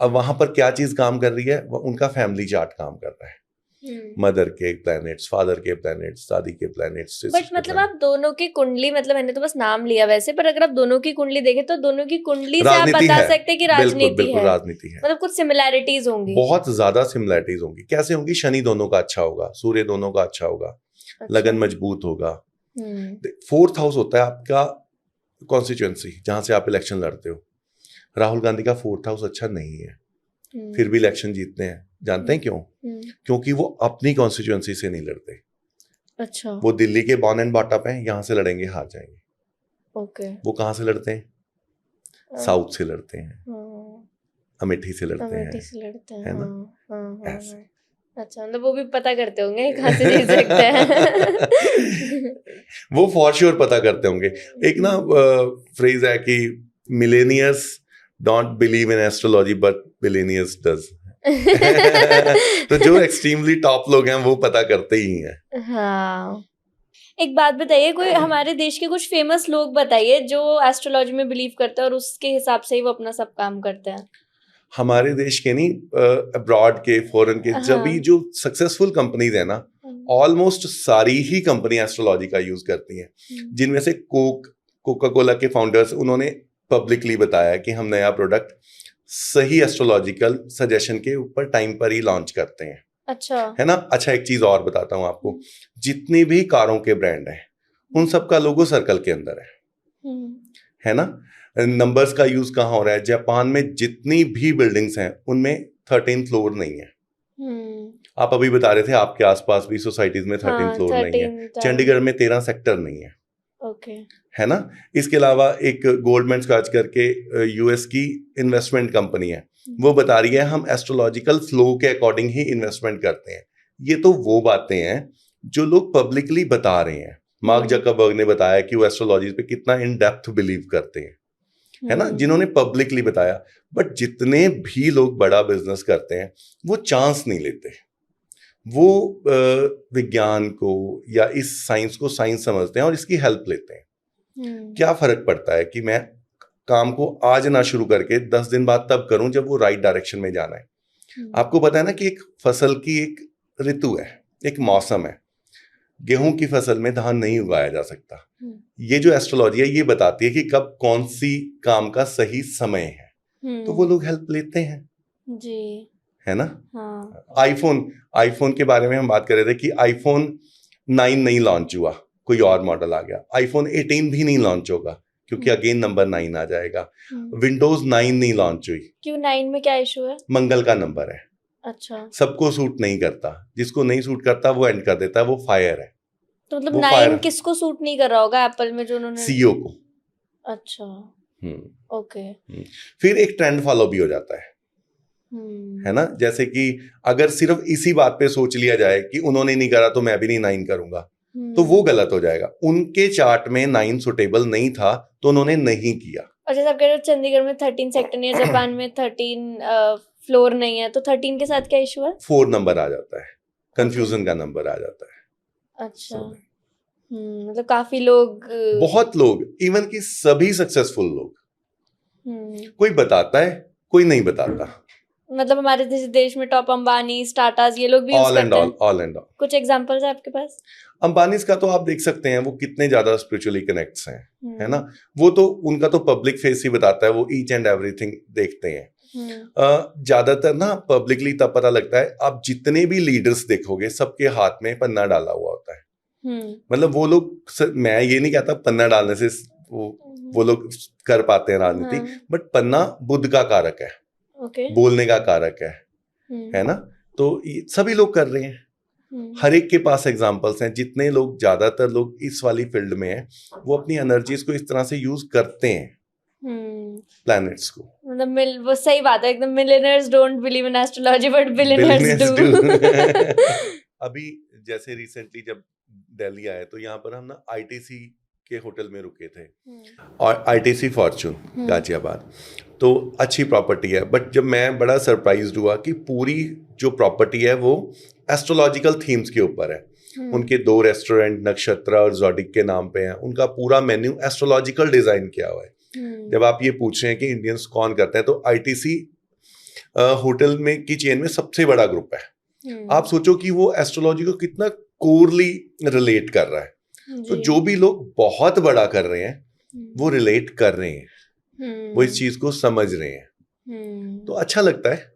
अब वहां पर क्या चीज काम कर रही है, उनका फैमिली चार्ट काम कर रहा है। मदर के प्लैनेट्स, फादर के प्लैनेट्स, दादी के प्लैनेट्स। बट मतलब आप दोनों की कुंडली, मतलब मैंने तो बस नाम लिया वैसे, पर अगर आप दोनों की कुंडली देखें तो दोनों की कुंडली से आप बता सकते हैं कि राजनीति है। राजनीति है, मतलब कुछ सिमिलैरिटीज होंगी, बहुत ज्यादा सिमिलैरिटीज होंगी। कैसे होंगी? शनि दोनों का अच्छा होगा, सूर्य दोनों का अच्छा होगा, लगन मजबूत होगा। 4th हाउस होता है आपका कॉन्स्टिट्यूएंसी, जहां से आप इलेक्शन लड़ते हो। राहुल गांधी का 4th हाउस अच्छा नहीं है, फिर भी इलेक्शन जीतते हैं। जानते हैं क्यों? क्योंकि वो अपनी कॉन्स्टिट्यूएंसी से नहीं लड़ते, अच्छा, वो दिल्ली के बॉर्न एंड बॉटअप हैं, यहाँ से लड़ेंगे हार जाएंगे। ओके। वो कहाँ से लड़ते हैं? साउथ से लड़ते हैं, हाँ, अमेठी से लड़ते अमेठी हैं, से लड़ते हैं, है ना? हाँ हाँ हाँ ऐसे। हाँ। अच्छा, मतलब वो भी पता करते होंगे कहाँ से जीत सकते हैं। वो फॉर श्योर पता करते होंगे। एक ना फ्रेज है कि millionaires don't believe in astrology but billionaires does. तो जो एक्सट्रीमली टॉप लोग हैं वो पता करते ही हैं। हाँ, एक बात बताइए, कोई हमारे देश के कुछ फेमस लोग बताइए जो एस्ट्रोलॉजी में बिलीव करते हैं और उसके हिसाब से ही वो अपना सब काम करते हैं। हमारे देश के नहीं, अब्रॉड के, फॉरेन के, जब भी हाँ। जो सक्सेसफुल कंपनीज है ना, ऑलमोस्ट सारी ही कंपनी एस्ट्रोलॉजी का यूज करती हैं। जिनमें से कोका कोला के फाउंडर्स, उन्होंने पब्लिकली बताया कि हम नया प्रोडक्ट सही एस्ट्रोलॉजिकल सजेशन के ऊपर टाइम पर ही लॉन्च करते हैं। अच्छा, है ना? अच्छा, एक चीज और बताता हूँ आपको, जितने भी कारों के ब्रांड हैं उन सब का लोगो सर्कल के अंदर है ना? नंबर्स का यूज कहाँ हो रहा है? जापान में जितनी भी बिल्डिंग्स हैं उनमें 13 फ्लोर नहीं है। आप अभी बता रहे थे आपके आसपास भी सोसाइटीज में 13 हाँ, फ्लोर नहीं है। 13 चंडीगढ़ में 13 सेक्टर नहीं है। ओके। है ना? इसके अलावा एक गोल्डमैन स्कॉच करके यूएस की इन्वेस्टमेंट कंपनी है, वो बता रही है हम एस्ट्रोलॉजिकल फ्लो के अकॉर्डिंग ही इन्वेस्टमेंट करते हैं। ये तो वो बातें हैं जो लोग पब्लिकली बता रहे हैं। मार्क जकरबर्ग ने बताया कि वो एस्ट्रोलॉजी पे कितना इन डेप्थ बिलीव करते हैं, है ना, जिन्होंने पब्लिकली बताया। बट जितने भी लोग बड़ा बिजनेस करते हैं वो चांस नहीं लेते, वो विज्ञान को या इस साइंस को साइंस समझते हैं और इसकी हेल्प लेते हैं। क्या फर्क पड़ता है कि मैं काम को आज ना शुरू करके 10 दिन बाद तब करूं जब वो राइट डायरेक्शन में जाना है। आपको पता है ना कि एक फसल की एक ऋतु है, एक मौसम है। गेहूं की फसल में धान नहीं उगाया जा सकता। ये जो एस्ट्रोलॉजी है ये बताती है कि कब कौन सी काम का सही समय है। तो वो लोग हेल्प लेते हैं जी, है ना? हाँ। आईफोन के बारे में हम बात कर रहे थे कि आईफोन 9 नहीं लॉन्च हुआ, कोई और मॉडल आ गया। आईफोन 18 भी नहीं लॉन्च होगा क्योंकि अगेन नंबर 9 आ जाएगा। विंडोज 9 नहीं लॉन्च हुई। क्यों? 9 में क्या इशू है? मंगल का नंबर है। अच्छा, सबको सूट नहीं करता, जिसको नहीं सूट करता वो एंड कर देता है, वो फायर है। तो मतलब वो 9 फायर किसको सूट नहीं कर रहा होगा एप्पल में जो उन्होंने? सीईओ को। अच्छा, ओके। फिर एक ट्रेंड फॉलो भी हो जाता है ना? जैसे कि अगर सिर्फ इसी बात पे सोच लिया जाए कि उन्होंने नहीं करा तो मैं भी नहीं 9 करूंगा, तो वो गलत हो जाएगा। उनके चार्ट में 9 सुटेबल नहीं था तो उन्होंने नहीं किया। और जैसे आप कह रहे हो चंडीगढ़ में 13 सेक्टर नहीं है, जापान में 13 फ्लोर नहीं है, तो 13 के साथ क्या इशू है? 4 नंबर आ जाता है, कंफ्यूजन का नंबर आ जाता है। अच्छा, मतलब काफी लोग, बहुत लोग, इवन कि सभी सक्सेसफुल लोग, कोई बताता है कोई नहीं बताता। मतलब हमारे देश में टॉप अंबानी, टाटास, ये लोग भी यूज करते हैं। All and all. कुछ एग्जांपल्स है आपके पास? अंबानीज का तो आप देख सकते हैं वो कितने ज्यादा स्पिरिचुअली कनेक्ट्स हैं, है ना? वो तो उनका तो पब्लिक फेस ही बताता है, वो ईच एंड एवरीथिंग देखते हैं। ज्यादातर ना पब्लिकली तब पता लगता है, आप जितने भी लीडर्स देखोगे सबके हाथ में पन्ना डाला हुआ होता है। मतलब वो लोग, मैं ये नहीं कहता पन्ना डालने से वो लोग कर पाते हैं राजनीति, बट पन्ना बुद्ध का कारक है, बोलने का कारक है ना? तो सभी लोग कर रहे हैं, हर एक के पास एग्जांपल्स हैं। जितने लोग, ज्यादातर लोग इस वाली फील्ड में हैं, वो अपनी एनर्जीज को इस तरह से यूज करते हैं, प्लैनेट्स को। मतलब वो सही बात है एकदम, millionaires don't believe in astrology but billionaires do. अभी जैसे रिसेंटली जब दिल्ली आए तो यहाँ पर हम ना आईटीसी के होटल में रुके थे, और आईटीसी फॉर्चून गाजियाबाद, तो अच्छी प्रॉपर्टी है। बट जब मैं बड़ा सरप्राइज्ड हुआ कि पूरी जो प्रॉपर्टी है वो एस्ट्रोलॉजिकल थीम्स के ऊपर है। उनके 2 रेस्टोरेंट नक्षत्र और ज़ोडिक के नाम पे हैं, उनका पूरा मेन्यू एस्ट्रोलॉजिकल डिजाइन किया हुआ है। जब आप ये पूछ रहे हैं कि इंडियंस कौन करते हैं, तो आईटीसी होटल में की चेन में सबसे बड़ा ग्रुप है। आप सोचो कि वो एस्ट्रोलॉजी को कितना कोरली रिलेट कर रहा है। तो जो भी लोग बहुत बड़ा कर रहे हैं वो रिलेट कर रहे हैं, वो इस चीज को समझ रहे हैं, तो अच्छा लगता है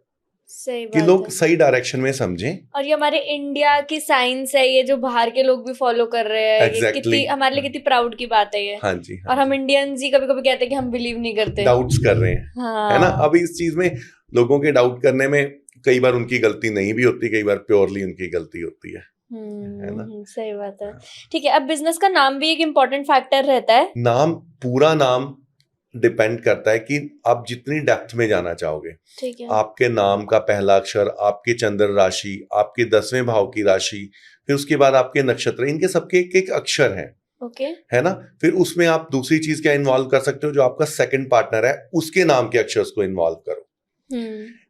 कि लोग सही डायरेक्शन में समझें। और ये हमारे इंडिया की साइंस है, ये जो बाहर के लोग भी फॉलो कर रहे हैं। Exactly. कितनी हमारे लिए कितनी प्राउड की बात है ये। हाँ जी, और हम इंडियंस ही कभी कभी कहते हैं कि हम बिलीव नहीं करते, डाउट्स कर रहे हैं, है ना? अब इस चीज में लोगों के डाउट करने में कई बार उनकी गलती नहीं भी होती, कई बार प्योरली उनकी गलती होती है। है ना। सही बात है। ठीक है, अब बिजनेस का नाम भी एक इम्पोर्टेंट फैक्टर रहता है। नाम, पूरा नाम डिपेंड करता है कि आप जितनी डेप्थ में जाना चाहोगे। ठीक है। आपके नाम का पहला अक्षर, आपके चंद्र राशि, आपके 10वें भाव की राशि, फिर उसके बाद आपके नक्षत्र, इनके सबके एक एक अक्षर हैं। ओके। है ना। फिर उसमें आप दूसरी चीज क्या इन्वॉल्व कर सकते हो, जो आपका सेकंड पार्टनर है उसके नाम के अक्षर को इन्वॉल्व करो।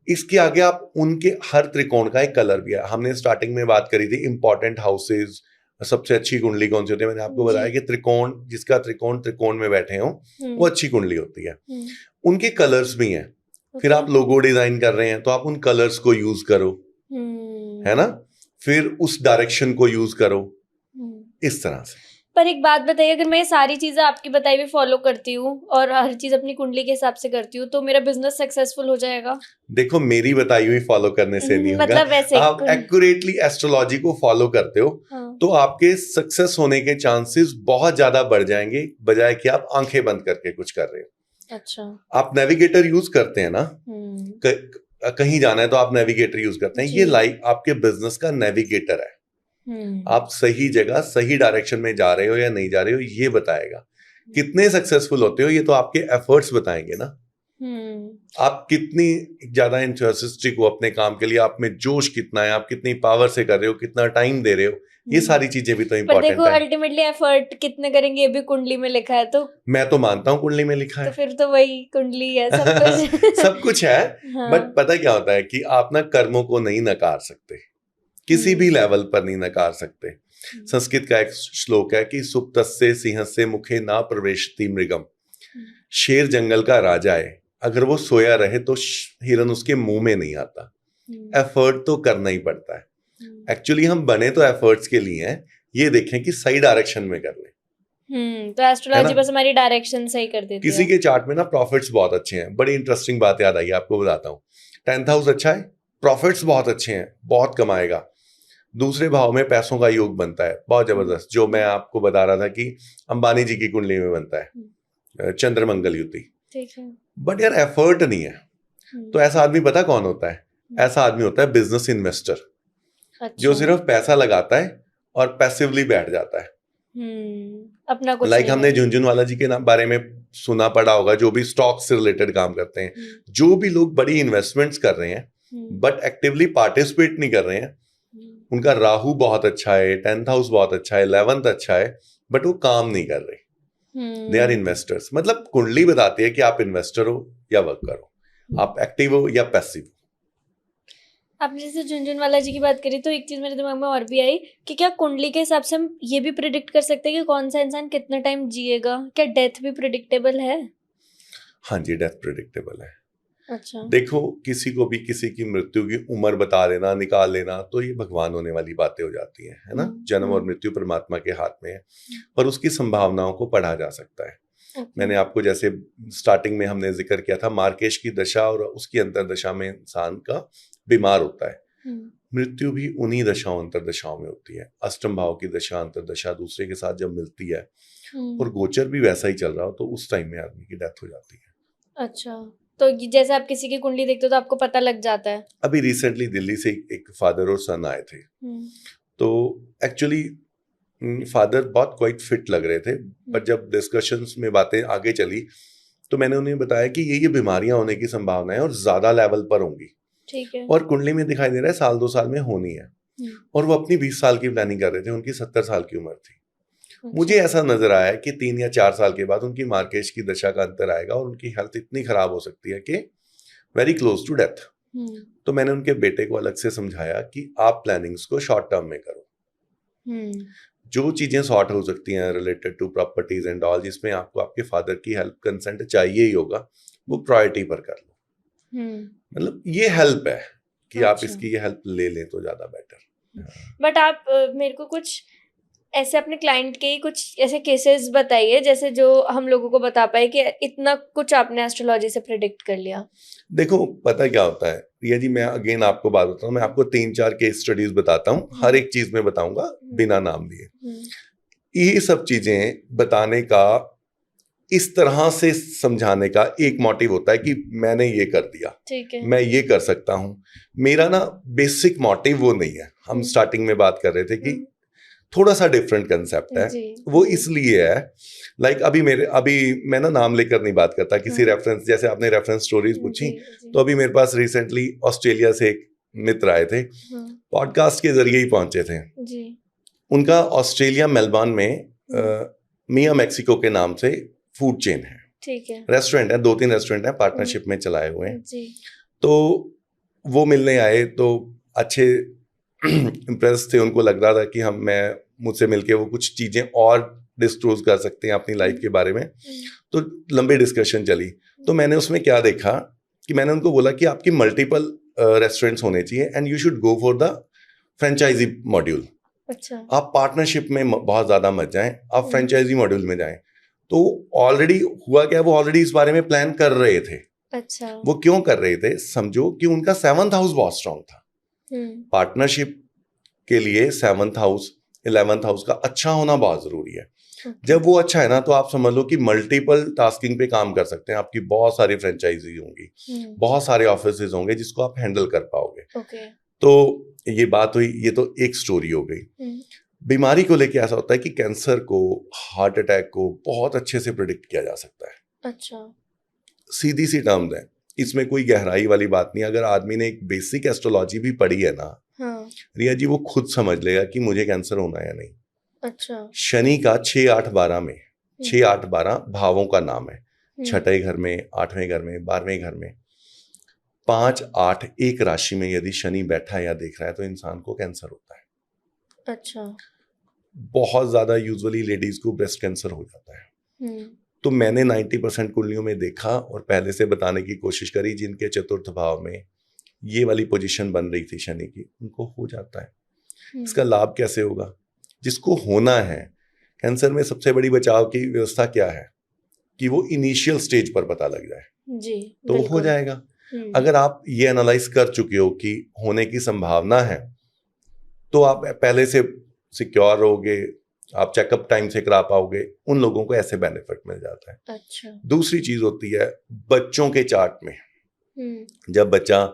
इसके आगे आप उनके हर त्रिकोण का एक कलर भी है। हमने स्टार्टिंग में बात करी थी इंपॉर्टेंट हाउसेज, सबसे अच्छी कुंडली कौन सी होती है। मैंने आपको बताया कि त्रिकोण, जिसका त्रिकोण में बैठे हो वो अच्छी कुंडली होती है। उनके कलर्स भी हैं। फिर आप लोगो डिजाइन कर रहे हैं तो आप उन कलर्स को यूज करो, है ना। फिर उस डायरेक्शन को यूज करो, इस तरह से। पर एक बात बताइए, अगर मैं ये सारी चीजें आपकी बताई हुई फॉलो करती हूँ और हर चीज अपनी कुंडली के हिसाब से करती हूँ, तो मेरा बिजनेस सक्सेसफुल हो जाएगा? देखो, मेरी बताई हुई फॉलो करने से नहीं होगा। मतलब वैसे आप एक्यूरेटली एस्ट्रोलॉजी को फॉलो करते हो, हाँ। तो आपके सक्सेस होने के चांसेस बहुत ज्यादा बढ़ जाएंगे, बजाय कि आप आंखें बंद करके कुछ कर रहे हो। अच्छा। आप नेविगेटर यूज करते हैं ना, कहीं जाना है तो आप नेविगेटर यूज करते हैं। ये लाइफ आपके बिजनेस का नेविगेटर है। आप सही जगह सही डायरेक्शन में जा रहे हो या नहीं जा रहे हो, ये बताएगा। कितने सक्सेसफुल होते हो, ये तो आपके एफर्ट्स बताएंगे ना। आप कितनी ज्यादा इंथुसियास्टिक हो अपने काम के लिए, आप में जोश कितना है, आप कितनी पावर से कर रहे हो, कितना टाइम दे रहे हो, ये सारी चीजें भी तो इम्पोर्टेंट है। पर देखो, अल्टीमेटली एफर्ट कितने करेंगे ये भी कुंडली में लिखा है। तो मैं तो मानता हूँ कुंडली में लिखा है, तो फिर तो वही कुंडली है, सब कुछ सब कुछ है। बट पता क्या होता है कि आप ना कर्मों को नहीं नकार सकते, किसी भी लेवल पर नहीं नकार सकते। संस्कृत का एक श्लोक है कि सुप्तस्य सिंहस्य मुखे ना प्रवेशति मृगम। शेर जंगल का राजा है, अगर वो सोया रहे तो हिरन उसके मुंह में नहीं आता। एफर्ट तो करना ही पड़ता है। एक्चुअली हम बने तो एफर्ट्स के लिए हैं, ये देखें कि सही डायरेक्शन में कर ले। तो एस्ट्रोलॉजी बस हमारी डायरेक्शन सही कर देती है। किसी के चार्ट में ना प्रॉफिट्स बहुत अच्छे हैं। बड़ी इंटरेस्टिंग बात याद आई, आपको बताता हूँ। 10th हाउस अच्छा है, प्रॉफिट्स बहुत अच्छे हैं, बहुत कमाएगा। दूसरे भाव में पैसों का योग बनता है बहुत जबरदस्त, जो मैं आपको बता रहा था कि अंबानी जी की कुंडली में बनता है, चंद्रमंगल युति। बट यार एफर्ट नहीं है। तो ऐसा आदमी पता कौन होता है? ऐसा आदमी होता है बिजनेस इन्वेस्टर। अच्छा। जो सिर्फ पैसा लगाता है और पैसिवली बैठ जाता है, अपना कुछ लाइक हमने झुनझुनवाला जी के बारे में सुना पड़ा होगा, जो भी स्टॉक से रिलेटेड काम करते हैं। जो भी लोग बड़ी इन्वेस्टमेंट्स कर रहे हैं बट एक्टिवली पार्टिसिपेट नहीं कर रहे हैं, उनका राहु बहुत अच्छा है, 10th हाउस बहुत अच्छा है, 11th अच्छा है, बट वो काम नहीं कर रहे। They are investors. मतलब कुंडली बताती है कि आप इन्वेस्टर हो या वर्कर हो, आप एक्टिव हो या पैसिव हो। आपने जैसे झुनझुनवाला जी की बात करी, तो एक चीज मेरे दिमाग में और भी आई कि क्या कुंडली के हिसाब से हम ये भी प्रिडिक्ट कर सकते हैं कि कौन सा इंसान कितना टाइम जिएगा? क्या डेथ भी प्रिडिक्टेबल है? हाँ जी, डेथ प्रिडिक्टेबल है। अच्छा। देखो, किसी को भी किसी की मृत्यु की उम्र बता देना, निकाल लेना, तो ये भगवान होने वाली बातें हो जाती हैं, है ना। जन्म और मृत्यु परमात्मा के हाथ में है, पर उसकी संभावनाओं को पढ़ा जा सकता है। मैंने आपको जैसे स्टार्टिंग में हमने जिक्र किया था, मार्केश की दशा और उसकी अंतरदशा में इंसान का बीमार होता है। मृत्यु भी उन्हीं दशाओं अंतरदशाओं में होती है। अष्टम भाव की दशा अंतरदशा दूसरे के साथ जब मिलती है और गोचर भी वैसा ही चल रहा हो, तो उस टाइम में आदमी की डेथ हो जाती है। अच्छा, तो जैसे आप किसी की कुंडली देखते हो तो आपको पता लग जाता है? अभी रिसेंटली दिल्ली से एक फादर और सन आए थे, तो एक्चुअली फादर बहुत क्वाइट फिट लग रहे थे, बट जब डिस्कशंस में बातें आगे चली तो मैंने उन्हें बताया कि ये बीमारियां होने की संभावना है और ज्यादा लेवल पर होंगी। ठीक है। और कुंडली में दिखाई दे रहा है 1-2 साल में होनी है। और वो अपनी 20 साल की प्लानिंग कर रहे थे, उनकी 70 साल की उम्र थी। अच्छा। मुझे ऐसा नजर आया कि 3 या 4 साल के बाद उनकी मार्केश की दशा का अंतर आएगा और उनकी हेल्थ इतनी खराब हो सकती है कि वेरी क्लोज टू डेथ। तो मैंने उनके बेटे को अलग से समझाया कि आप प्लानिंग्स को शॉर्ट टर्म में करो। जो चीजें सॉर्ट हो सकती हैं related to properties and all, जिसमें आपको आपके फादर की हेल्प कंसेंट चाहिए ही होगा, वो प्रायोरिटी पर कर लो। मतलब ये हेल्प है कि अच्छा। आप इसकी ये हेल्प ले लें तो ज्यादा बेटर। बट आप मेरे को कुछ ऐसे अपने क्लाइंट के ही कुछ ऐसे केसेस बताइए, जैसे जो हम लोगों को बता पाए कि इतना कुछ आपने एस्ट्रोलॉजी से प्रेडिक्ट कर लिया। देखो, पता क्या होता है रिया जी, मैं अगेन आपको बात बताता हूँ, मैं आपको 3-4 केस स्टडीज बताता हूँ, हर एक चीज में बताऊंगा बिना नाम लिए। ये सब चीजें बताने का इस तरह से समझाने का एक मोटिव होता है कि मैंने ये कर दिया, ठीक है, मैं ये कर सकता हूं। मेरा ना बेसिक मोटिव वो नहीं है। हम स्टार्टिंग में बात कर रहे थे कि थोड़ा सा डिफरेंट कंसेप्ट है। वो इसलिए है, लाइक अभी मैं ना नाम लेकर नहीं बात करता, किसी रेफरेंस, जैसे आपने रेफरेंस स्टोरीज पूछी, तो अभी मेरे पास रिसेंटली ऑस्ट्रेलिया से एक मित्र आए थे, पॉडकास्ट के जरिए ही पहुंचे थे जी। उनका ऑस्ट्रेलिया मेलबर्न में मिया मैक्सिको के नाम से फूड चेन है, ठीक है, रेस्टोरेंट है, 2-3 रेस्टोरेंट है, पार्टनरशिप में चलाए हुए हैं जी। तो वो मिलने आए तो अच्छे इम्प्रेस थे। उनको लग रहा था कि मुझसे मिलके वो कुछ चीजें और डिस्क्लोज कर सकते हैं अपनी लाइफ के बारे में। तो लंबी डिस्कशन चली। तो मैंने उसमें क्या देखा कि मैंने उनको बोला कि आपकी मल्टीपल रेस्टोरेंट्स होने चाहिए and you should go for the franchise module. अच्छा, आप पार्टनरशिप में बहुत ज्यादा मत जाएं, आप फ्रेंचाइजी मॉड्यूल में जाएं। तो ऑलरेडी हुआ क्या, वो ऑलरेडी इस बारे में प्लान कर रहे थे। अच्छा, वो क्यों कर रहे थे, समझो कि उनका 7th हाउस बहुत स्ट्रांग था। पार्टनरशिप के लिए 7th हाउस 11th हाउस का अच्छा होना बहुत जरूरी है। जब वो अच्छा है ना, तो आप समझ लो कि मल्टीपल टास्किंग पे काम कर सकते हैं। आपकी बहुत सारी फ्रेंचाइजी होंगी, बहुत सारे ऑफिसेज होंगे जिसको आप हैंडल कर पाओगे। तो ये बात हुई, ये तो एक स्टोरी हो गई। बीमारी को लेके ऐसा होता है कि कैंसर को, हार्ट अटैक को बहुत अच्छे से प्रिडिक्ट किया जा सकता है। अच्छा, सीधी सी टर्म्स है, इसमें कोई गहराई वाली बात नहीं। अगर आदमी ने एक बेसिक एस्ट्रोलॉजी भी पढ़ी है ना, हाँ, रिया जी, वो खुद समझ लेगा कि मुझे कैंसर होना है या नहीं। अच्छा, शनि का 6-8-12 में 6-8-12 भावों का नाम है। 6ठे घर में, 8वें घर में, 12वें घर में, 5-8 एक राशि में यदि शनि बैठा या देख रहा है तो इंसान को कैंसर होता है। अच्छा, बहुत ज्यादा यूजुअली लेडीज को ब्रेस्ट कैंसर हो जाता है। तो मैंने 90% कुंडलियों में देखा और पहले से बताने की कोशिश करी, जिनके चतुर्थ भाव में ये वाली पोजीशन बन रही थी शनि की, उनको हो जाता है। इसका लाभ कैसे होगा? जिसको होना है, कैंसर में सबसे बड़ी बचाव की व्यवस्था क्या है कि वो इनिशियल स्टेज पर पता लग जाए जी, तो हो जाएगा। अगर आप ये एनालाइज कर चुके हो कि होने की संभावना है, तो आप पहले से सिक्योर रहोगे, आप चेकअप टाइम से करा पाओगे। उन लोगों को ऐसे बेनिफिट मिल जाता है। अच्छा, दूसरी चीज होती है बच्चों के चार्ट में। जब बच्चा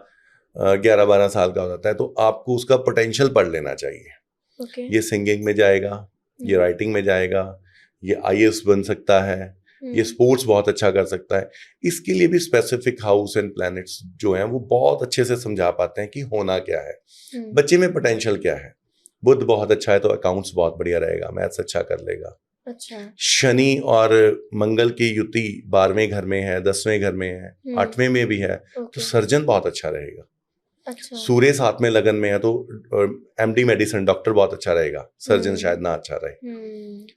11-12 साल का हो जाता है तो आपको उसका पोटेंशियल पढ़ लेना चाहिए। ये सिंगिंग में जाएगा, ये राइटिंग में जाएगा, ये IAS बन सकता है, ये स्पोर्ट्स बहुत अच्छा कर सकता है। इसके लिए भी स्पेसिफिक हाउस एंड प्लैनेट्स जो हैं वो बहुत अच्छे से समझा पाते हैं कि होना क्या है, बच्चे में पोटेंशियल क्या है। बुध बहुत अच्छा है तो अकाउंट्स बहुत बढ़िया रहेगा, मैथ्स अच्छा कर लेगा। अच्छा, शनि और मंगल की युति 12वें घर में है, 10वें घर में है, 8वें में भी है, तो सर्जन बहुत अच्छा रहेगा। अच्छा, सूर्य 7 में लगन में है तो MD मेडिसिन डॉक्टर बहुत अच्छा रहेगा, सर्जन शायद ना अच्छा रहे,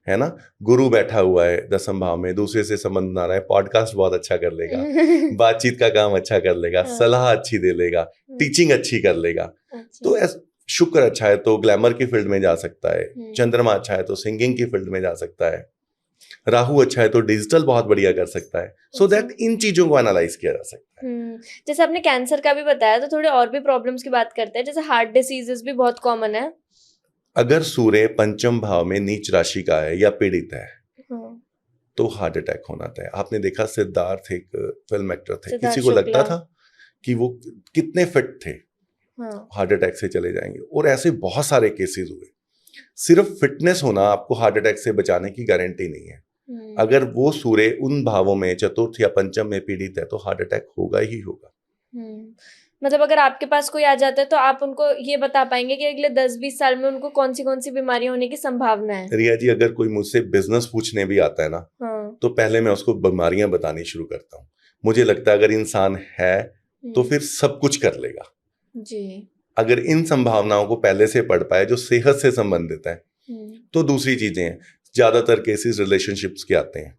है ना। गुरु बैठा हुआ है 10वें भाव में, दूसरे से संबंध बना रहा है, पॉडकास्ट बहुत अच्छा कर लेगा, बातचीत का काम अच्छा कर लेगा, सलाह अच्छी दे लेगा, टीचिंग अच्छी कर लेगा। तो शुक्र अच्छा है तो ग्लैमर की फील्ड में जा सकता है, चंद्रमा अच्छा है तो सिंगिंग की फील्ड में जा सकता है, राहु अच्छा है तो डिजिटल बहुत बढ़िया कर सकता है। सो दैट इन चीजों को एनालाइज किया जा सकता है। जैसे आपने कैंसर का भी बताया, तो थोड़े और भी प्रॉब्लम्स की बात करते हैं। जैसे हार्ट डिसीजेस भी बहुत कॉमन है। अगर सूर्य 5म भाव में नीच राशि का है या पीड़ित है, तो हार्ट अटैक होना था। आपने देखा सिद्धार्थ एक फिल्म एक्टर थे, किसी को लगता था कि वो कितने फिट थे, हार्ट अटैक से चले जाएंगे। और ऐसे बहुत सारे केसेस हुए। सिर्फ फिटनेस होना आपको हार्ट अटैक से बचाने की गारंटी नहीं है। अगर वो सूर्य उन भावों में चतुर्थ या पंचम में पीड़ित है तो हार्ट अटैक होगा ही होगा। मतलब अगर आपके पास कोई आ जाता है तो आप उनको ये बता पाएंगे कि अगले 10-20 साल में उनको कौन सी बीमारी होने की संभावना है? रिया जी, अगर कोई मुझसे बिजनेस पूछने भी आता है ना, तो पहले मैं उसको बीमारियां बतानी शुरू करता हूँ। मुझे लगता है अगर इंसान है तो फिर सब कुछ कर लेगा जी। अगर इन संभावनाओं को पहले से पढ़ पाए जो सेहत से संबंधित है, तो दूसरी चीजें हैं। ज्यादातर केसेस रिलेशनशिप्स के आते हैं,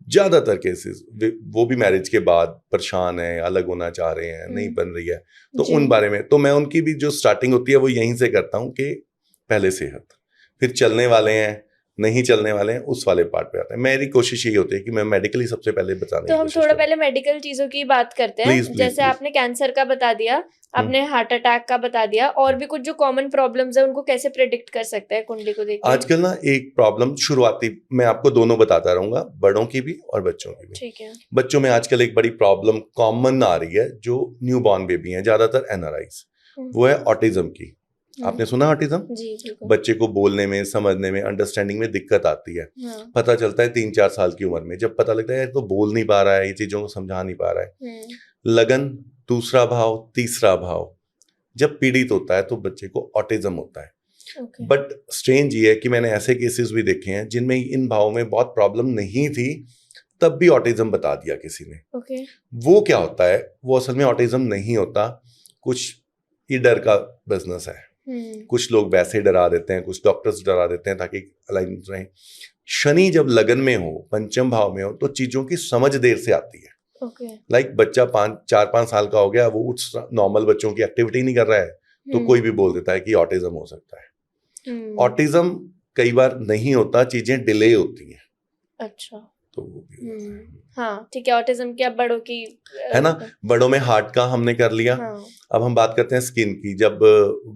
ज्यादातर केसेस वो भी मैरिज के बाद परेशान है, अलग होना चाह रहे हैं, नहीं बन रही है, तो उन बारे में तो मैं उनकी भी जो स्टार्टिंग होती है वो यहीं से करता हूँ कि पहले सेहत, फिर चलने वाले हैं, नहीं चलने वाले हैं उस वाले पार्ट पे आते हैं। मेरी कोशिश यही होती है कि मैं मेडिकली सबसे पहले बताने तो की हम कोशिश थोड़ा करूं। पहले मेडिकल चीजों की बात करते हैं। Please, please, जैसे please. आपने कैंसर का बता दिया, आपने हार्ट अटैक का बता दिया, और भी कुछ जो कॉमन प्रॉब्लम्स है उनको कैसे प्रेडिक्ट कर सकते हैं कुंडली को देख के? आजकल ना एक प्रॉब्लम शुरुआती, मैं आपको दोनों बताता रहूंगा, बड़ों की भी और बच्चों की भी। ठीक है। बच्चों में आजकल एक बड़ी प्रॉब्लम कॉमन आ रही है, जो न्यू बॉर्न बेबी हैं, ज्यादातर एनआरआईज, वो है ऑटिज्म की। आपने सुना ऑटिज्म? जी बिल्कुल। बच्चे को बोलने में, समझने में, अंडरस्टैंडिंग में दिक्कत आती है। हाँ। पता चलता है 3-4 साल की उम्र में, जब पता लगता है यार तो बोल नहीं पा रहा है, ये चीजों को समझा नहीं पा रहा है। लगन दूसरा भाव, तीसरा भाव जब पीड़ित होता है तो बच्चे को ऑटिज्म होता है। ओके। बट स्ट्रेंज ये है कि मैंने ऐसे केसेस भी देखे हैं जिनमें इन भावों में बहुत प्रॉब्लम नहीं थी, तब भी ऑटिज्म बता दिया किसी ने। ओके। वो क्या होता है? वो असल में ऑटिज्म नहीं होता, कुछ ये डर का बिजनेस है। कुछ लोग वैसे डरा देते हैं, कुछ डॉक्टर्स डरा देते हैं ताकि अलाइन रहे। शनि जब लगन में हो, पंचम भाव में हो, तो चीजों की समझ देर से आती है। लाइक बच्चा 4-5 साल का हो गया, वो उस नॉर्मल बच्चों की एक्टिविटी नहीं कर रहा है, तो कोई भी बोल देता है कि ऑटिज्म हो सकता है। ऑटिज्म कई बार नहीं होता, चीजें डिले होती हैं। अच्छा। तो वो भी हाँ ठीक है। ऑटिज्म की अब बड़ों की है ना, बड़ों में हार्ट का हमने कर लिया। हाँ। अब हम बात करते हैं स्किन की। जब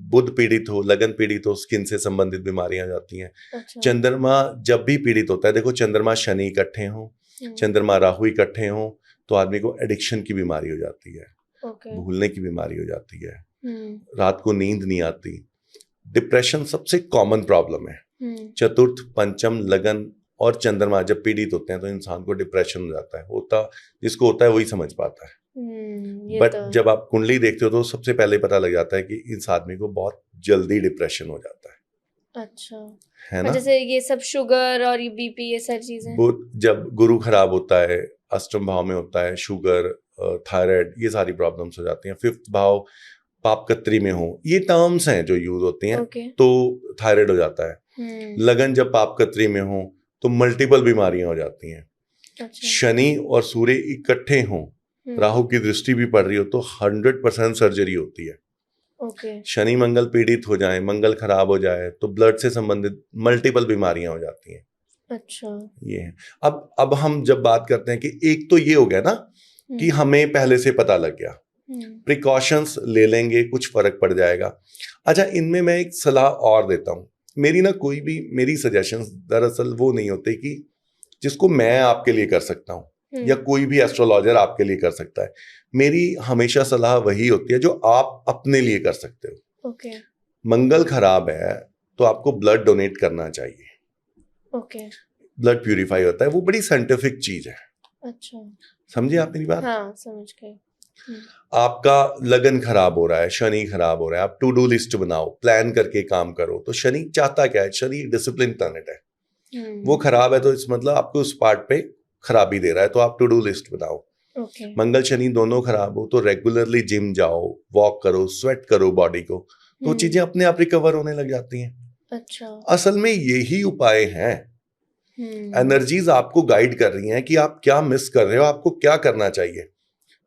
बुध पीड़ित हो, लगन पीड़ित हो, स्किन से संबंधित बीमारियां जाती हैं। अच्छा। चंद्रमा जब भी पीड़ित होता है, देखो चंद्रमा शनि इकट्ठे हो, चंद्रमा राहु इकट्ठे हो, तो आदमी को एडिक्शन की बीमारी हो जाती है, भूलने की बीमारी हो जाती है, रात को नींद नहीं आती, डिप्रेशन सबसे कॉमन प्रॉब्लम है। चतुर्थ, पंचम, लगन और चंद्रमा जब पीड़ित होते हैं तो इंसान को डिप्रेशन हो जाता है। जिसको होता है वही समझ पाता है। बट जब आप कुंडली देखते हो तो सबसे पहले पता लग जाता है कि इस आदमी को बहुत जल्दी डिप्रेशन हो जाता है। अच्छा। है ना, जैसे ये सब शुगर और ये बीपी, ये सारी चीजें। वो जब गुरु खराब होता है, अष्टम भाव में होता है, शुगर, थायराइड, ये सारी प्रॉब्लम्स हो जाती हैं। 5th भाव पापकत्री में हो, ये टर्म्स हैं जो यूज होती हैं। तो थायराइड हो जाता है। लगन जब पापकत्री में हो तो मल्टीपल बीमारियां हो जाती हैं। अच्छा। शनि और सूर्य इकट्ठे हों, राहु की दृष्टि भी पड़ रही हो, तो 100% सर्जरी होती है। ओके। शनि मंगल पीड़ित हो जाए, मंगल खराब हो जाए, तो ब्लड से संबंधित मल्टीपल बीमारियां हो जाती हैं। अच्छा। ये है। अब हम जब बात करते हैं कि एक तो ये हो गया ना कि हमें पहले से पता लग गया, प्रिकॉशंस ले लेंगे, कुछ फर्क पड़ जाएगा। अच्छा, इनमें मैं एक सलाह और देता हूँ। मेरी सजेशंस दरअसल वो नहीं होते कि जिसको मैं आपके लिए कर सकता हूँ या कोई भी एस्ट्रोलॉजर आपके लिए कर सकता है। मेरी हमेशा सलाह वही होती है जो आप अपने लिए कर सकते हो। ओके। मंगल खराब है तो आपको ब्लड डोनेट करना चाहिए। ओके। ब्लड प्यूरिफाई होता है, वो बड़ी साइंटिफिक चीज है। अच्छा। समझे आप मेरी बात? हाँ समझ गए। आपका लगन खराब हो रहा है, शनि खराब हो रहा है, आप टू डू लिस्ट बनाओ, प्लान करके काम करो। तो शनि चाहता क्या है? शनि डिसिप्लिन प्लैनेट है। वो खराब है तो इस मतलब आपको उस पार्ट पे खराबी दे रहा है, तो आप टू डू लिस्ट बनाओ। मंगल शनि दोनों खराब हो तो रेगुलरली जिम जाओ, वॉक करो, स्वेट करो बॉडी को, तो चीजें अपने आप रिकवर होने लग जाती हैं। अच्छा। असल में यही उपाय हैं। एनर्जीज आपको गाइड कर रही हैं कि आप क्या मिस कर रहे हो, आपको क्या करना चाहिए,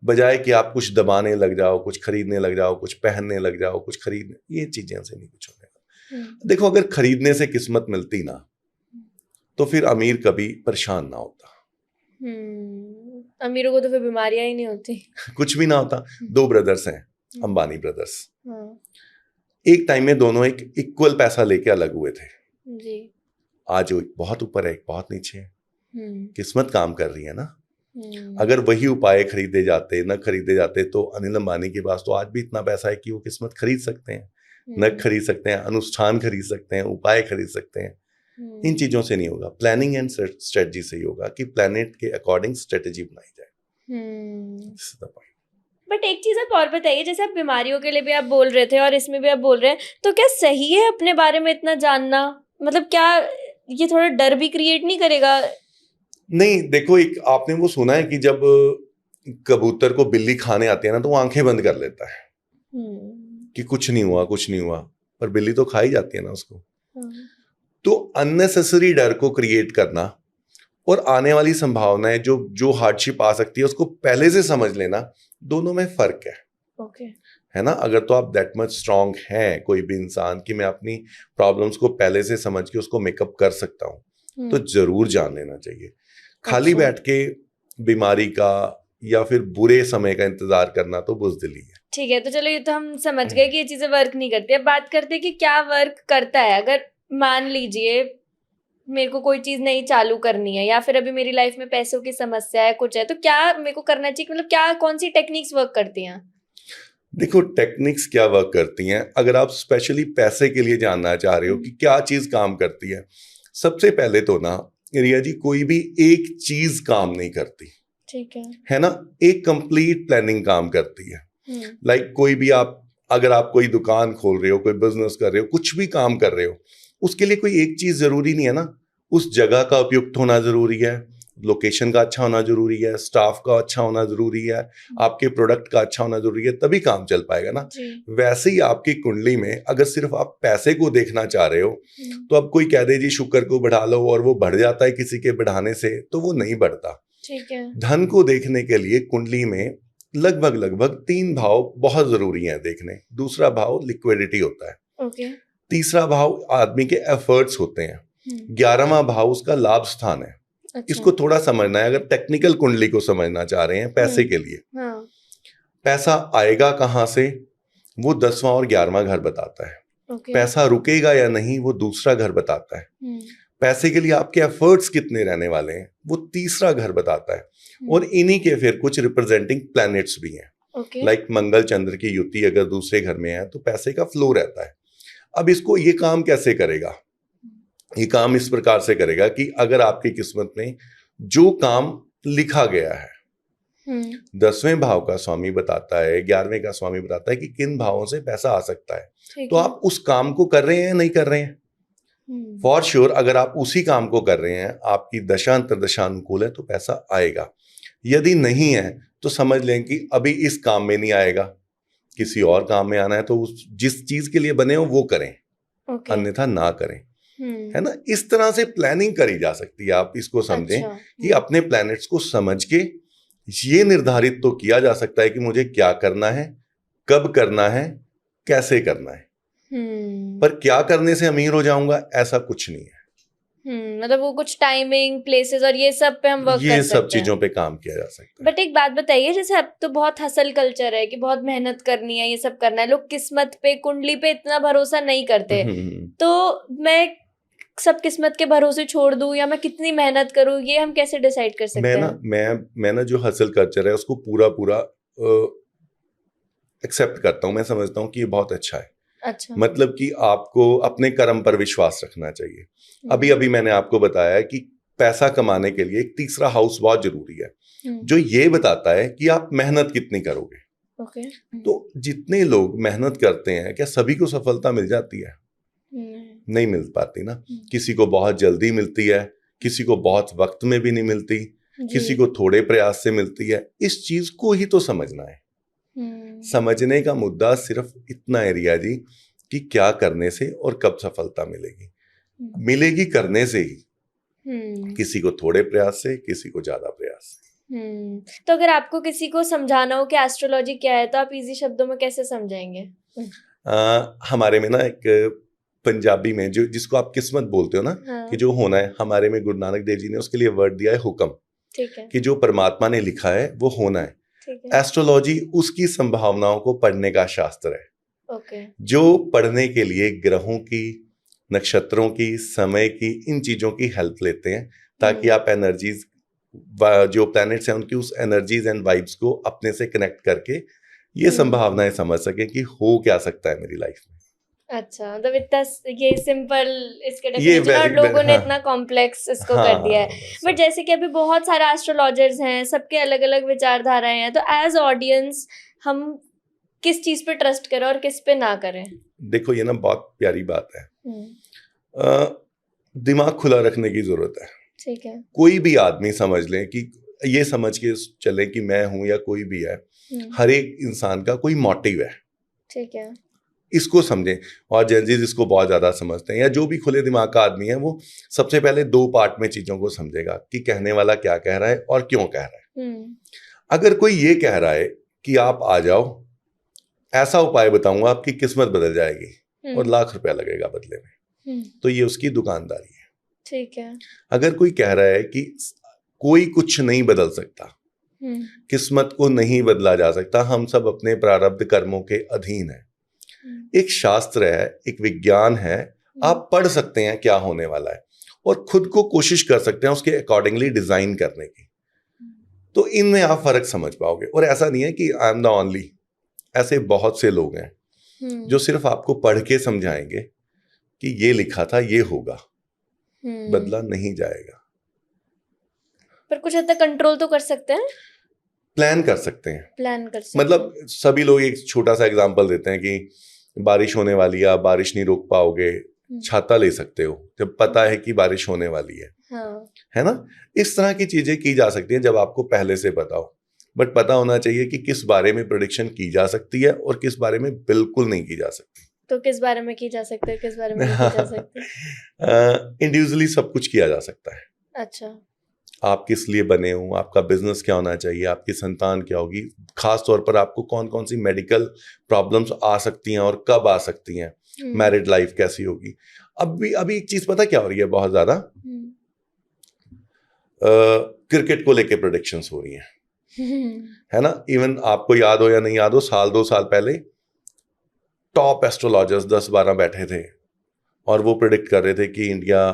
बजाय कि आप कुछ दबाने लग जाओ, कुछ खरीदने लग जाओ, कुछ पहनने लग जाओ, कुछ खरीदने। ये चीजें से नहीं कुछ होने का। देखो, अगर खरीदने से किस्मत मिलती ना तो फिर अमीर कभी परेशान ना होता। अमीरों को तो फिर बीमारियां ही नहीं होती। कुछ भी ना होता। 2 ब्रदर्स हैं, अंबानी ब्रदर्स। एक टाइम में दोनों एक इक्वल पैसा लेके अलग हुए थे जी। आज वो एक बहुत ऊपर है, एक बहुत नीचे है। किस्मत काम कर रही है ना। अगर वही उपाय खरीदे जाते, न खरीदे जाते, तो अनिल अंबानी के पास तो आज भी इतना पैसा है कि वो किस्मत खरीद सकते हैं, नग खरीद सकते हैं, अनुष्ठान खरीद सकते हैं, उपाय खरीद सकते हैं। इन चीजों से नहीं होगा, प्लानिंग एंड स्ट्रेटजी से ही होगा कि प्लैनेट के अकॉर्डिंग स्ट्रेटजी बनाई जाए। बट एक चीज आप और बताइए, जैसे आप बीमारियों के लिए भी आप बोल रहे थे और इसमें भी आप बोल रहे हैं, तो क्या सही है अपने बारे में इतना जानना? मतलब क्या ये थोड़ा डर भी क्रिएट नहीं करेगा? नहीं, देखो, एक आपने वो सुना है कि जब कबूतर को बिल्ली खाने आती है ना तो वो आंखें बंद कर लेता है कि कुछ नहीं हुआ, कुछ नहीं हुआ, पर बिल्ली तो खाई जाती है ना उसको। तो अननेसेसरी डर को क्रिएट करना और आने वाली संभावनाएं जो हार्डशिप आ सकती है उसको पहले से समझ लेना, दोनों में फर्क है। है ना। अगर तो आप दैट मच स्ट्रांग हैं कोई भी इंसान कि मैं अपनी प्रॉब्लम्स को पहले से समझ के उसको मेकअप कर सकता हूँ, तो जरूर जान लेना चाहिए। खाली अच्छा। बैठ के बीमारी का या फिर बुरे समय का इंतजार करना तो बुज़दिली है। ठीक है, तो चलो ये तो हम समझ गए कि ये चीजें वर्क नहीं करती। अब बात करते हैं कि क्या वर्क करता है। अगर मान लीजिए मेरे को कोई चीज नहीं चालू करनी है, या फिर अभी मेरी लाइफ में पैसों की समस्या है, कुछ है, तो क्या मेरे को करना चाहिए? मतलब क्या, कौन सी टेक्निक्स वर्क करती हैं? देखो टेक्निक्स क्या वर्क करती हैं, अगर आप स्पेशली पैसे के लिए जानना चाह रहे हो कि क्या चीज काम करती है, सबसे पहले तो ना रिया जी, कोई भी एक चीज काम नहीं करती, ठीक है ना। एक कंप्लीट प्लानिंग काम करती है। लाइक कोई भी आप, अगर आप कोई दुकान खोल रहे हो, कोई बिजनेस कर रहे हो, कुछ भी काम कर रहे हो, उसके लिए कोई एक चीज जरूरी नहीं है ना। उस जगह का उपयुक्त होना जरूरी है, लोकेशन का अच्छा होना जरूरी है, स्टाफ का अच्छा होना जरूरी है, आपके प्रोडक्ट का अच्छा होना जरूरी है, तभी काम चल पाएगा ना। वैसे ही आपकी कुंडली में अगर सिर्फ आप पैसे को देखना चाह रहे हो, तो अब कोई कह दे जी शुक्र को बढ़ा लो और वो बढ़ जाता है किसी के बढ़ाने से, तो वो नहीं बढ़ता। ठीक है। धन को देखने के लिए कुंडली में लगभग 3 भाव बहुत जरूरी हैं देखने। दूसरा भाव लिक्विडिटी होता है। ओके। तीसरा भाव आदमी के एफर्ट्स होते हैं। 11वां भाव उसका लाभ स्थान है। अच्छा। इसको थोड़ा समझना है, अगर टेक्निकल कुंडली को समझना चाह रहे हैं पैसे के लिए। हाँ। पैसा आएगा कहाँ से, वो 10वां और 11वां घर बताता है। ओके। पैसा रुकेगा या नहीं, वो दूसरा घर बताता है। पैसे के लिए आपके एफर्ट्स कितने रहने वाले हैं, वो तीसरा घर बताता है। और इन्हीं के फिर कुछ रिप्रेजेंटिंग प्लैनेट्स भी हैं। लाइक मंगल चंद्र की युति अगर दूसरे घर में है तो पैसे का फ्लो रहता है। अब इसको ये काम कैसे करेगा, ये काम इस प्रकार से करेगा कि अगर आपकी किस्मत में जो काम लिखा गया है, 10वें भाव का स्वामी बताता है, 11वें का स्वामी बताता है कि किन भावों से पैसा आ सकता है, तो आप उस काम को कर रहे हैं या नहीं कर रहे हैं। फॉर श्योर अगर आप उसी काम को कर रहे हैं, आपकी दशा अंतर्दशा अनुकूल है, तो पैसा आएगा। यदि नहीं है तो समझ लें कि अभी इस काम में नहीं आएगा, किसी और काम में आना है, तो जिस चीज के लिए बने हो वो करें, अन्यथा ना करें, है ना। इस तरह से प्लानिंग करी जा सकती है। आप इसको समझें कि अपने प्लैनेट्स को समझ के ये निर्धारित तो किया जा सकता है कि मुझे क्या करना है, कब करना है, कैसे करना है। पर क्या करने से अमीर हो जाऊंगा, ऐसा कुछ नहीं है। मतलब वो कुछ टाइमिंग, प्लेसेस और ये सब पे हम वर्क कर सकते हैं, ये सब चीजों पे काम किया जा सकता है। बट एक बात बताइए, जैसे अब तो बहुत हसल कल्चर है कि बहुत मेहनत करनी है, ये सब करना है, लोग किस्मत पे, कुंडली पे इतना भरोसा नहीं करते, तो मैं सब किस्मत के भरोसे छोड़ दूं या मैं कितनी मेहनत करूं, ये हम कैसे डिसाइड कर सकते हैं? मैं ना जो हसल कल्चर है उसको पूरा एक्सेप्ट करता हूँ। मैं समझता हूँ कि ये बहुत अच्छा है। अच्छा। मतलब कि आपको अपने कर्म पर विश्वास रखना चाहिए। अभी मैंने आपको बताया कि पैसा कमाने के लिए एक तीसरा हाउस बहुत जरूरी है, जो ये बताता है कि आप मेहनत कितनी करोगे। तो जितने लोग मेहनत करते हैं, क्या सभी को सफलता मिल जाती है? नहीं मिल पाती ना। किसी को बहुत जल्दी मिलती है, किसी को बहुत वक्त में भी नहीं मिलती, किसी को थोड़े प्रयास से मिलती है। इस चीज को ही तो समझना है। समझने का मुद्दा सिर्फ इतना है रिया जी कि क्या करने से और कब सफलता मिलेगी। मिलेगी करने से ही, किसी को थोड़े प्रयास से, किसी को ज्यादा प्रयास से। तो अगर आपको किसी को समझाना हो कि एस्ट्रोलॉजी क्या है, तो आप इजी शब्दों में कैसे समझाएंगे? हमारे में ना एक पंजाबी में जो जिसको आप किस्मत बोलते हो ना, कि जो होना है, हमारे में गुरु नानक देव जी ने उसके लिए वर्ड दिया है हुक्म। ठीक है। कि जो परमात्मा ने लिखा है वो होना है। एस्ट्रोलॉजी उसकी संभावनाओं को पढ़ने का शास्त्र है। जो पढ़ने के लिए ग्रहों की, नक्षत्रों की, समय की, इन चीजों की हेल्प लेते हैं, ताकि आप एनर्जीज, जो प्लैनेट्स हैं उनकी उस एनर्जीज एंड वाइब्स को अपने से कनेक्ट करके ये संभावनाएं समझ सके कि हो क्या सकता है मेरी लाइफ में। अच्छा, मतलब इतना ये सिंपल इसके डेफिनेशन, और लोगों ने इतना कॉम्प्लेक्स इसको कर दिया है। बट जैसे कि अभी बहुत सारे एस्ट्रोलॉजर्स हैं, सबके अलग अलग विचारधाराएं हैं, तो एज ऑडियंस हम किस चीज पे ट्रस्ट करें और किस पे ना करें? देखो ये ना बहुत प्यारी बात है। दिमाग खुला रखने की जरूरत है। ठीक है। कोई भी आदमी समझ ले कि ये समझ के चले कि मैं हूं या कोई भी है, हर एक इंसान का कोई मोटिव है। ठीक है। इसको समझें। और जेनजीज इसको बहुत ज्यादा समझते हैं, या जो भी खुले दिमाग का आदमी है वो सबसे पहले 2 पार्ट में चीजों को समझेगा कि कहने वाला क्या कह रहा है और क्यों कह रहा है। अगर कोई ये कह रहा है कि आप आ जाओ, ऐसा उपाय बताऊंगा आपकी किस्मत बदल जाएगी और लाख रुपया लगेगा बदले में। तो ये उसकी दुकानदारी है। ठीक है। अगर कोई कह रहा है कि कोई कुछ नहीं बदल सकता, किस्मत को नहीं बदला जा सकता, हम सब अपने प्रारब्ध कर्मों के अधीन हैं, एक शास्त्र है, एक विज्ञान है, आप पढ़ सकते हैं क्या होने वाला है और खुद को कोशिश कर सकते हैं उसके अकॉर्डिंगली डिजाइन करने की, तो इनमें आप फर्क समझ पाओगे। और ऐसा नहीं है कि आई एम द ओनली, ऐसे बहुत से लोग हैं जो सिर्फ आपको पढ़ के समझाएंगे कि ये लिखा था ये होगा, बदला नहीं जाएगा। पर कुछ हद तक कंट्रोल तो कर सकते हैं, प्लान कर सकते हैं, प्लान कर सकते मतलब सभी लोग एक छोटा सा एग्जांपल देते हैं कि बारिश होने वाली है, आप बारिश नहीं रोक पाओगे, छाता ले सकते हो जब पता है कि बारिश होने वाली है। हाँ। है ना, इस तरह की चीजें की जा सकती हैं जब आपको पहले से पता हो। बट पता होना चाहिए कि किस बारे में प्रेडिक्शन की जा सकती है और किस बारे में बिल्कुल नहीं की जा सकती। तो किस बारे में की जा सकती है, किस बारे में नहीं की जा सकती? इंडिविजुअली सब कुछ किया जा सकता है। अच्छा। आप किस लिए बने हो, आपका बिजनेस क्या होना चाहिए, आपकी संतान क्या होगी, खास तौर पर आपको कौन कौन सी मेडिकल प्रॉब्लम्स आ सकती हैं और कब आ सकती हैं, मैरिड लाइफ कैसी होगी। अभी एक चीज पता क्या हो रही है बहुत ज्यादा, क्रिकेट को लेके प्रेडिक्शंस हो रही हैं, है ना। इवन आपको याद हो या नहीं याद हो, साल 2 साल पहले टॉप एस्ट्रोलॉजर्स 10-12 बैठे थे और वो प्रेडिक्ट कर रहे थे कि इंडिया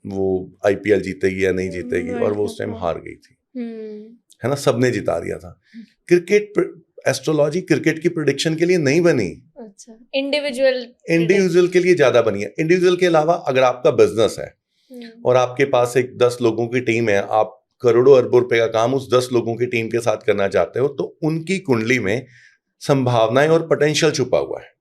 वो आईपीएल जीतेगी या नहीं जीतेगी, और वो उस टाइम हार गई थी, है ना, सबने जिता दिया था। क्रिकेट एस्ट्रोलॉजी क्रिकेट की प्रेडिक्शन के लिए नहीं बनी, अच्छा, इंडिविजुअल के लिए ज्यादा बनी है। इंडिविजुअल के अलावा अगर आपका बिजनेस है और आपके पास एक 10 लोगों की टीम है, आप करोड़ों अरबों रुपए का काम उस 10 लोगों की टीम के साथ करना चाहते हो, तो उनकी कुंडली में संभावनाएं और पोटेंशियल छुपा हुआ है।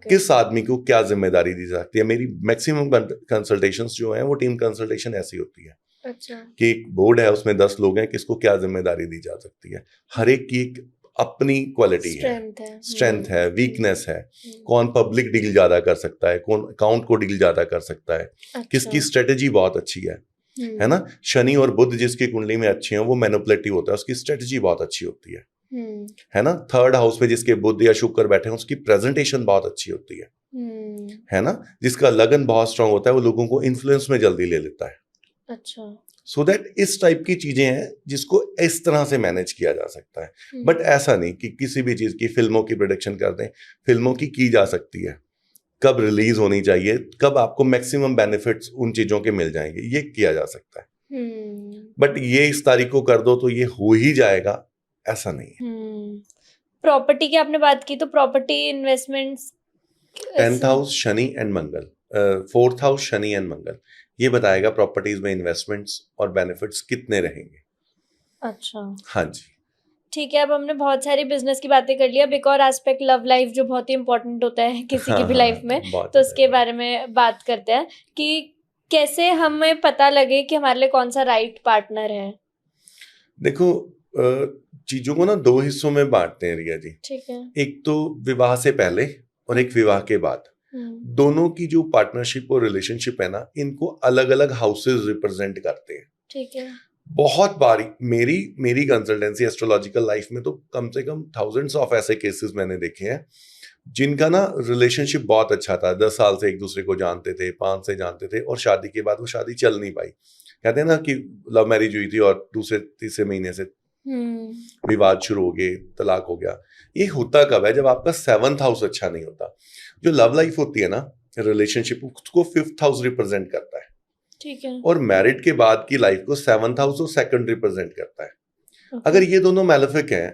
किस आदमी को क्या जिम्मेदारी दी जाती है। मेरी मैक्सिमम कंसल्टेशंस जो हैं वो टीम कंसल्टेशन ऐसी होती है। अच्छा। कि एक बोर्ड है उसमें 10 लोग हैं, किसको क्या जिम्मेदारी दी जा सकती है। हर एक की एक अपनी क्वालिटी है, स्ट्रेंथ है, वीकनेस है, कौन पब्लिक डील ज्यादा कर सकता है, कौन अकाउंट को डील ज्यादा कर सकता है। अच्छा। किसकी स्ट्रेटेजी बहुत अच्छी है ना। शनि और बुध जिसकी कुंडली में अच्छे हैं वो मैनिपुलेटिव होता है, उसकी स्ट्रेटेजी बहुत अच्छी होती है ना। 3rd हाउस में जिसके बुध या शुक्र बैठे हैं उसकी प्रेजेंटेशन बहुत अच्छी होती है ना। जिसका लगन बहुत स्ट्रांग होता है वो लोगों को इन्फ्लुएंस में जल्दी ले लेता है। अच्छा। सो दैट इस टाइप की चीजें हैं जिसको इस तरह से मैनेज किया जा सकता है। बट ऐसा नहीं कि किसी भी चीज की, फिल्मों की प्रेडिक्शन कर दें। फिल्मों की जा सकती है, कब रिलीज होनी चाहिए, कब आपको मैक्सिमम बेनिफिट्स उन चीजों के मिल जाएंगे, ये किया जा सकता है। बट ये इस तारीख को कर दो तो ये हो ही जाएगा, ऐसा नहीं है। प्रॉपर्टी की आपने बात की, तो property investments 10th house Shani and Mangal, 4th house Shani and Mangal, ये बताएगा प्रॉपर्टीज में इन्वेस्टमेंट्स और बेनिफिट्स कितने रहेंगे। अच्छा, हाँ जी, ठीक है। अब हमने बहुत सारी बिजनेस की बातें कर लिया। अब एक और एस्पेक्ट लव लाइफ जो बहुत ही इंपॉर्टेंट होता है किसी की भी लाइफ में, तो उसके बारे में बात करते हैं कि कैसे हमें पता लगे कि हमारे लिए कौन सा राइट पार्टनर है। देखो, चीजों को ना 2 हिस्सों में बांटते हैं रिया जी। ठीक है। एक तो विवाह से पहले और एक विवाह के बाद। दोनों की जो पार्टनरशिप और रिलेशनशिप है ना, इनको अलग अलग हाउसेस रिप्रेजेंट करते हैं। ठीक है। बहुत बारी मेरी कंसल्टेंसी एस्ट्रोलॉजिकल लाइफ में तो कम से कम थाउजेंड्स ऑफ ऐसे केसेस मैंने देखे हैं जिनका ना रिलेशनशिप बहुत अच्छा था। 10 साल से एक दूसरे को जानते थे, 5 से जानते थे, और शादी के बाद वो शादी चल नहीं पाई। कहते हैं ना कि लव मैरिज हुई थी और दूसरे तीसरे महीने से विवाद शुरू हो गए, तलाक हो गया। ये होता कब है? जब आपका 7th हाउस अच्छा नहीं होता। जो लव लाइफ होती है ना, रिलेशनशिप, उसको 5th हाउस रिप्रेजेंट करता है। ठीक है। और मैरिड के बाद की लाइफ को 7th हाउस और 2nd रिप्रेजेंट करता है। अगर ये दोनों मैलेफिक हैं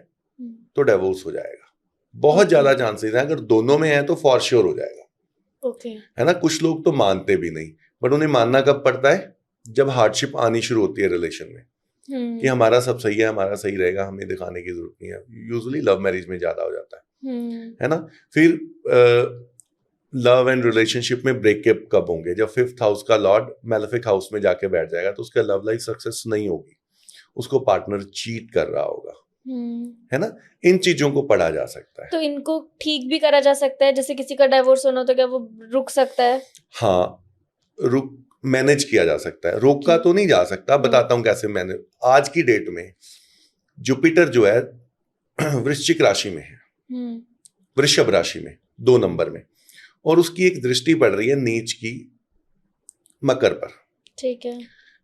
तो डिवोर्स हो जाएगा। बहुत ज्यादा चांसेस हैं। अगर दोनों में है तो फॉर श्योर हो जाएगा। है ना। कुछ लोग तो मानते भी नहीं, बट उन्हें मानना कब पड़ता है? जब हार्डशिप आनी शुरू होती है रिलेशन में, कि हमारा सब सही है, हमारा सही रहेगा, हमें दिखाने की जरूरत नहीं है। यूजुअली लव मैरिज में ज्यादा हो जाता है ना। फिर लव एंड रिलेशनशिप में ब्रेकअप कब होंगे? जब 5th हाउस का लॉर्ड मैलेफिक हाउस में जाके बैठ जाएगा, तो उसका लव लाइफ सक्सेस नहीं होगी, उसको पार्टनर चीट कर रहा होगा। है ना। इन चीजों को पढ़ा जा सकता है। तो इनको ठीक भी करा जा सकता है। जैसे किसी का डिवोर्स होना तो क्या वो रुक सकता है? हाँ, मैनेज किया जा सकता है। रोका तो नहीं जा सकता। बताता हूं कैसे मैनेज। आज की डेट में जुपिटर जो है वृश्चिक राशि में है। वृषभ राशि में 2 नंबर में, और उसकी एक दृष्टि पड़ रही है नीच की मकर पर। ठीक है।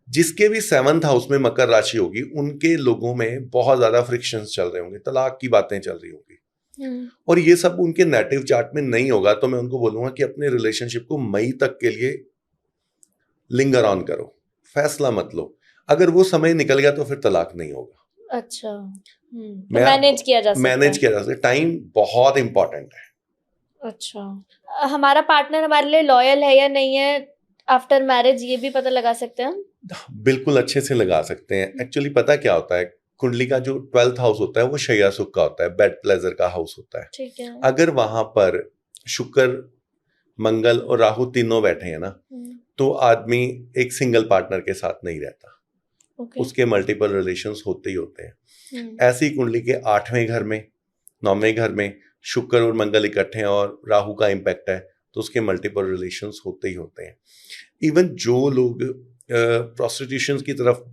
जिसके भी 7th हाउस में मकर राशि होगी, उनके लोगों में बहुत ज्यादा फ्रिक्शंस चल रहे होंगे, तलाक की बातें चल रही होंगी, और ये सब उनके नेटिव चार्ट में नहीं होगा। तो मैं उनको बोलूंगा कि अपने रिलेशनशिप को मई तक के लिए लिंगर ऑन करो, फैसला मत लो। अगर वो समय निकल गया तो फिर तलाक नहीं होगा। अच्छा, तो मैनेज किया जा सकता है। मैनेज किया जा सकता है। टाइम बहुत इंपॉर्टेंट है। अच्छा, हमारा पार्टनर हमारे लिए लॉयल है या नहीं है आफ्टर मैरिज, ये भी पता लगा सकते हैं हम? बिल्कुल अच्छे से लगा सकते हैं। एक्चुअली पता क्या होता है, कुंडली का जो 12th हाउस होता है वो शय्या सुख का होता है, बेड प्लेजर का हाउस होता है। ठीक है। अगर वहां पर शुक्र, मंगल और राहु तीनों बैठे हैं ना, तो आदमी एक सिंगल पार्टनर के साथ नहीं रहता। उसके मल्टीपल रिलेशंस होते ही होते हैं। ऐसी कुंडली के 8वें घर में, 9वें घर में शुक्र और मंगल इकट्ठे हैं और राहु का इम्पैक्ट है, तो उसके मल्टीपल रिलेशंस होते ही होते हैं। इवन जो लोग प्रोस्टिट्यूशन की तरफ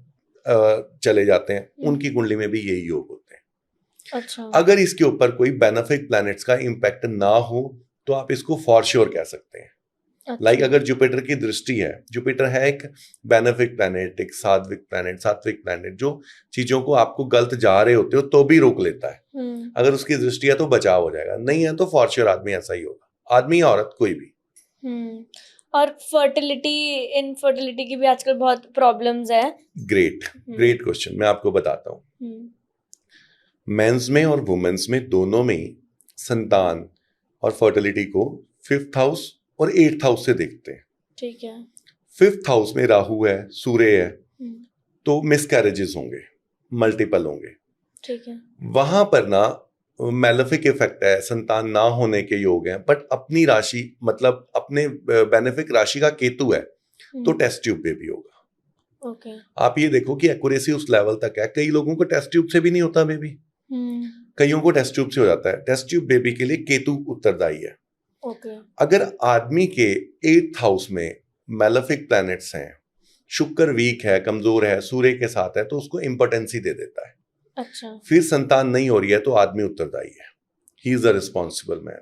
चले जाते हैं, उनकी कुंडली में भी यही योग होते हैं। अच्छा। अगर इसके ऊपर कोई बेनिफिक प्लैनेट्स का इम्पैक्ट ना हो तो आप इसको फॉर श्योर कह सकते हैं। लाइक अगर जुपिटर की दृष्टि है, जुपिटर है एक बेनिफिक प्लैनेट, एक सात्विक प्लैनेट जो चीजों को आपको गलत जा रहे होते हो तो भी रोक लेता है। अगर उसकी दृष्टि है तो बचाव हो जाएगा, नहीं है तो फॉर श्योर आदमी ऐसा ही होगा, आदमी या औरत कोई भी। और इनफर्टिलिटी की भी आजकल बहुत प्रॉब्लम्स है। ग्रेट क्वेश्चन, मैं आपको बताता हूँ। मेंस में और वुमेन्स में दोनों में ही संतान और फर्टिलिटी को 5th हाउस और 8th हाउस से देखते हैं। ठीक है। 5th हाउस में राहु है, सूर्य है, तो मिसकैरेजेस होंगे, मल्टीपल होंगे। ठीक है। वहां पर ना मैलेफिक इफेक्ट है, संतान ना होने के योग हैं, बट अपनी राशि मतलब अपने बेनिफिक राशि का केतु है, तो टेस्ट ट्यूब बेबी होगा। ओके। आप ये देखो कि एक्यूरेसी उस लेवल तक है। कई लोगों को टेस्ट ट्यूब से भी नहीं होता बेबी, कईयों को टेस्ट ट्यूब से हो जाता है। टेस्ट ट्यूब बेबी के लिए केतु उत्तरदायी है। ओके। अगर आदमी के 8th हाउस में मैलेफिक प्लैनेट्स हैं, शुक्र वीक है, कमजोर है, सूर्य के साथ है, तो उसको इंपोर्टेंसी दे देता है। अच्छा। फिर संतान नहीं हो रही है तो आदमी उत्तरदायी है, he is a responsible man.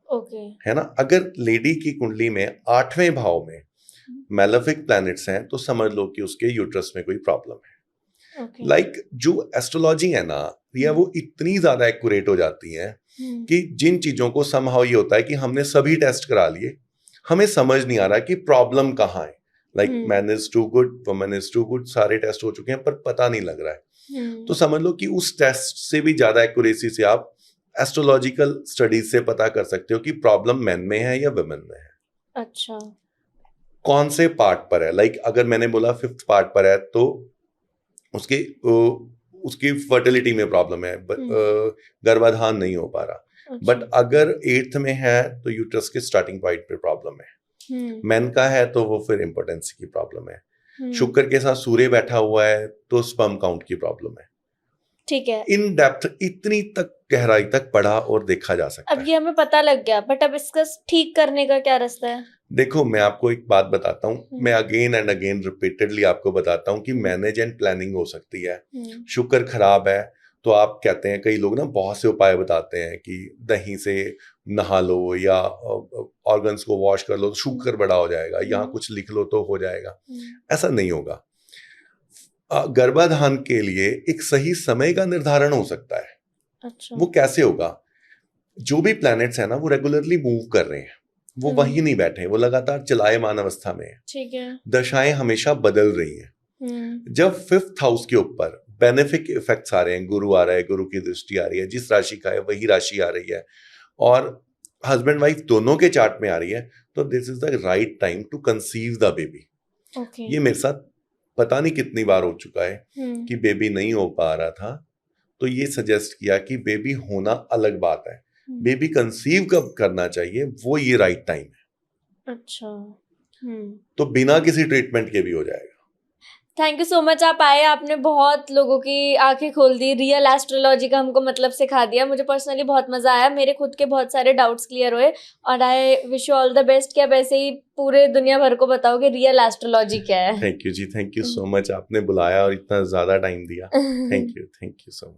Okay. है ना। अगर लेडी की कुंडली में 8वें भाव में मैलेफिक प्लैनेट्स हैं तो समझ लो कि उसके यूट्रस में कोई प्रॉब्लम है। लाइक जो एस्ट्रोलॉजी है ना, या वो इतनी ज्यादा एक्यूरेट हो जाती है कि जिन चीजों को समहाउ ये होता है कि हमने सभी टेस्ट करा लिए, हमें समझ नहीं आ रहा कि प्रॉब्लम कहाँ है। Like man is too good, woman is too good, सारे टेस्ट हो चुके हैं पर पता नहीं लग रहा है। तो समझ लो कि उस टेस्ट से भी ज्यादा एक्यूरेसी से आप एस्ट्रोलॉजिकल स्टडीज से पता कर सकते हो कि प्रॉब्लम मैन में है या वुमेन में है। अच्छा। कौन से पार्ट पर है। लाइक अगर मैंने बोला 5th पार्ट पर है तो उसकी फर्टिलिटी में प्रॉब्लम है, गर्भाधान नहीं हो पा रहा। बट अगर 8th में है तो यूट्रस के स्टार्टिंग पॉइंट पे प्रॉब्लम है। मेन का है तो वो फिर इंपोर्टेंसी की प्रॉब्लम है। शुक्र के साथ सूर्य बैठा हुआ है तो स्पर्म काउंट की प्रॉब्लम है। ठीक है। इन डेप्थ इतनी तक गहराई तक पढ़ा और देखा जा सकता है। अब ये हमें पता लग गया, बट अब इसका ठीक करने का क्या रास्ता है? देखो मैं आपको एक बात बताता हूँ, मैं अगेन एंड अगेन रिपीटेडली आपको बताता हूँ कि मैनेज एंड प्लानिंग हो सकती है। शुक्र खराब है तो आप कहते हैं, कई लोग ना बहुत से उपाय बताते हैं कि दही से नहा लो या ऑर्गन्स को वॉश कर लो तो शुक्र बड़ा हो जाएगा, यहाँ कुछ लिख लो तो हो जाएगा। ऐसा नहीं होगा। गर्भाधान के लिए एक सही समय का निर्धारण हो सकता है। अच्छा। वो कैसे होगा? जो भी प्लैनेट्स है ना वो रेगुलरली मूव कर रहे हैं, वो वहीं नहीं बैठे, वो लगातार चलायमान अवस्था में है। ठीक है। दशाएं हमेशा बदल रही हैं। जब 5th हाउस के ऊपर बेनिफिक इफेक्ट्स आ रहे हैं, गुरु आ रहा है, गुरु की दृष्टि आ रही है, जिस राशि का है वही राशि आ रही है, और हस्बैंड वाइफ दोनों के चार्ट में आ रही है, तो this is the right time to conceive the baby. ये मेरे साथ पता नहीं कितनी बार हो चुका है कि बेबी नहीं हो पा रहा था, तो ये सजेस्ट किया कि बेबी होना अलग बात है, बेबी कंसीव कब करना चाहिए वो ये राइट टाइम है। अच्छा। तो बिना किसी ट्रीटमेंट के भी हो जाएगा। थैंक यू सो मच, आप आए, आपने बहुत लोगों की आंखें खोल दी, रियल एस्ट्रोलॉजी का हमको मतलब सिखा दिया। मुझे पर्सनली बहुत मजा आया, मेरे खुद के बहुत सारे डाउट्स क्लियर हुए, और I wish you all the best कि आप ऐसे ही पूरे दुनिया भर को बताओगे रियल एस्ट्रोलॉजी क्या है। Thank you ji, thank you so much, आपने बुलाया और इतना ज्यादा टाइम दिया। Thank you so much.